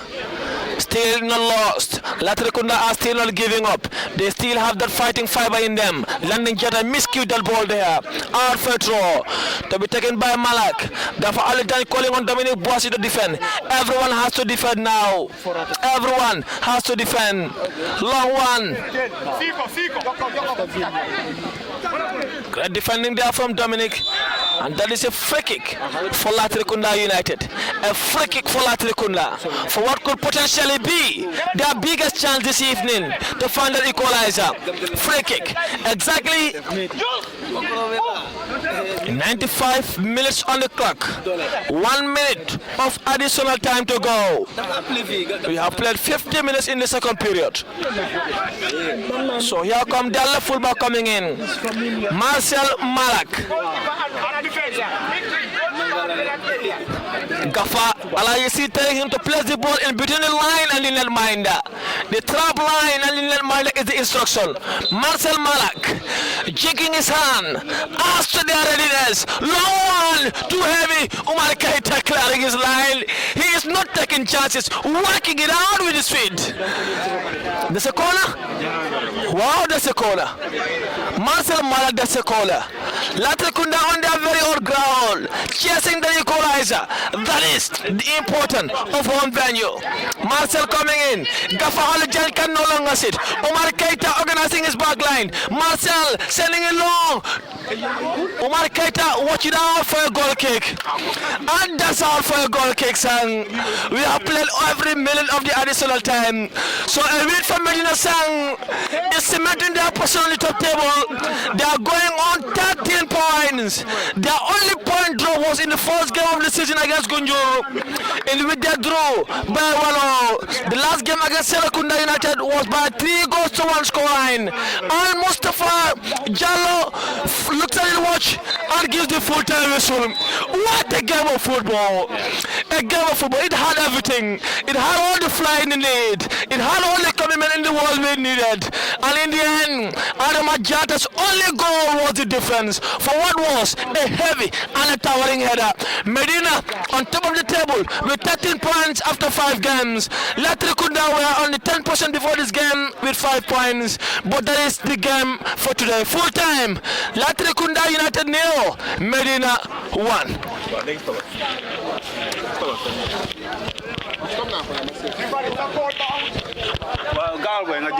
Still not lost. Latrikunda are still not giving up. They still have that fighting fiber in them. Landing Jetta miscued that ball there. Out for a throw to be taken by Malak. Gafa Alijan calling on Dominic Boissy to defend. Everyone has to defend now. Everyone has to defend. Long one. Great defending there from Dominic. And that is a free kick for Latrikunda United. A free kick for Latrikunda for what could potentially be their biggest chance this evening to find an equalizer. Free kick. Exactly 95 minutes on the clock. 1 minute of additional time to go. We have played 50 minutes in the second period. So here come the other fullback coming in. Marcel Malak. Gafa Alayisi telling him to place the ball in between the line and the netminder. The trap line and the netminder is the instruction. Marcel Malak jigging his hand as to their readiness. Long one, too heavy. Umar Keita clearing his line. He is not taking chances, working it out with his feet. There's a corner. Wow, that's a corner. Marcel Malak, that's a corner. Latrikunda on their very own ground, chasing the equalizer. That is the importance of home venue. Marcel coming in. Gafa Alijan can no longer sit. Umar Keita organizing his back line. Marcel sending it long. Umar Keita watching out for a goal kick. And that's all for a goal kick, son. We have played every minute of the additional time. So a win from Medina Sang is cementing their position on the top table. They are going on 13 points. Their only point draw was in the first game of the season against Gunjur, in which they drew by 1-0. The last game against Latrikunda United was by 3-1 scoreline. And Mustafa Jallo looks at his watch and gives the full-time whistle. What a game of football! A game of football. It had everything. It had all the flying in it. It had all the commitment in the world we needed. And in the end, Adam Ajata's only goal was the difference for what was a heavy and a towering header. Medina on top of the table with 13 points after 5 games. Latrikunda were only 10% before this game with 5 points. But that is the game for today. Full time. Latrikunda United 0, Medina 1. Well, Galway, I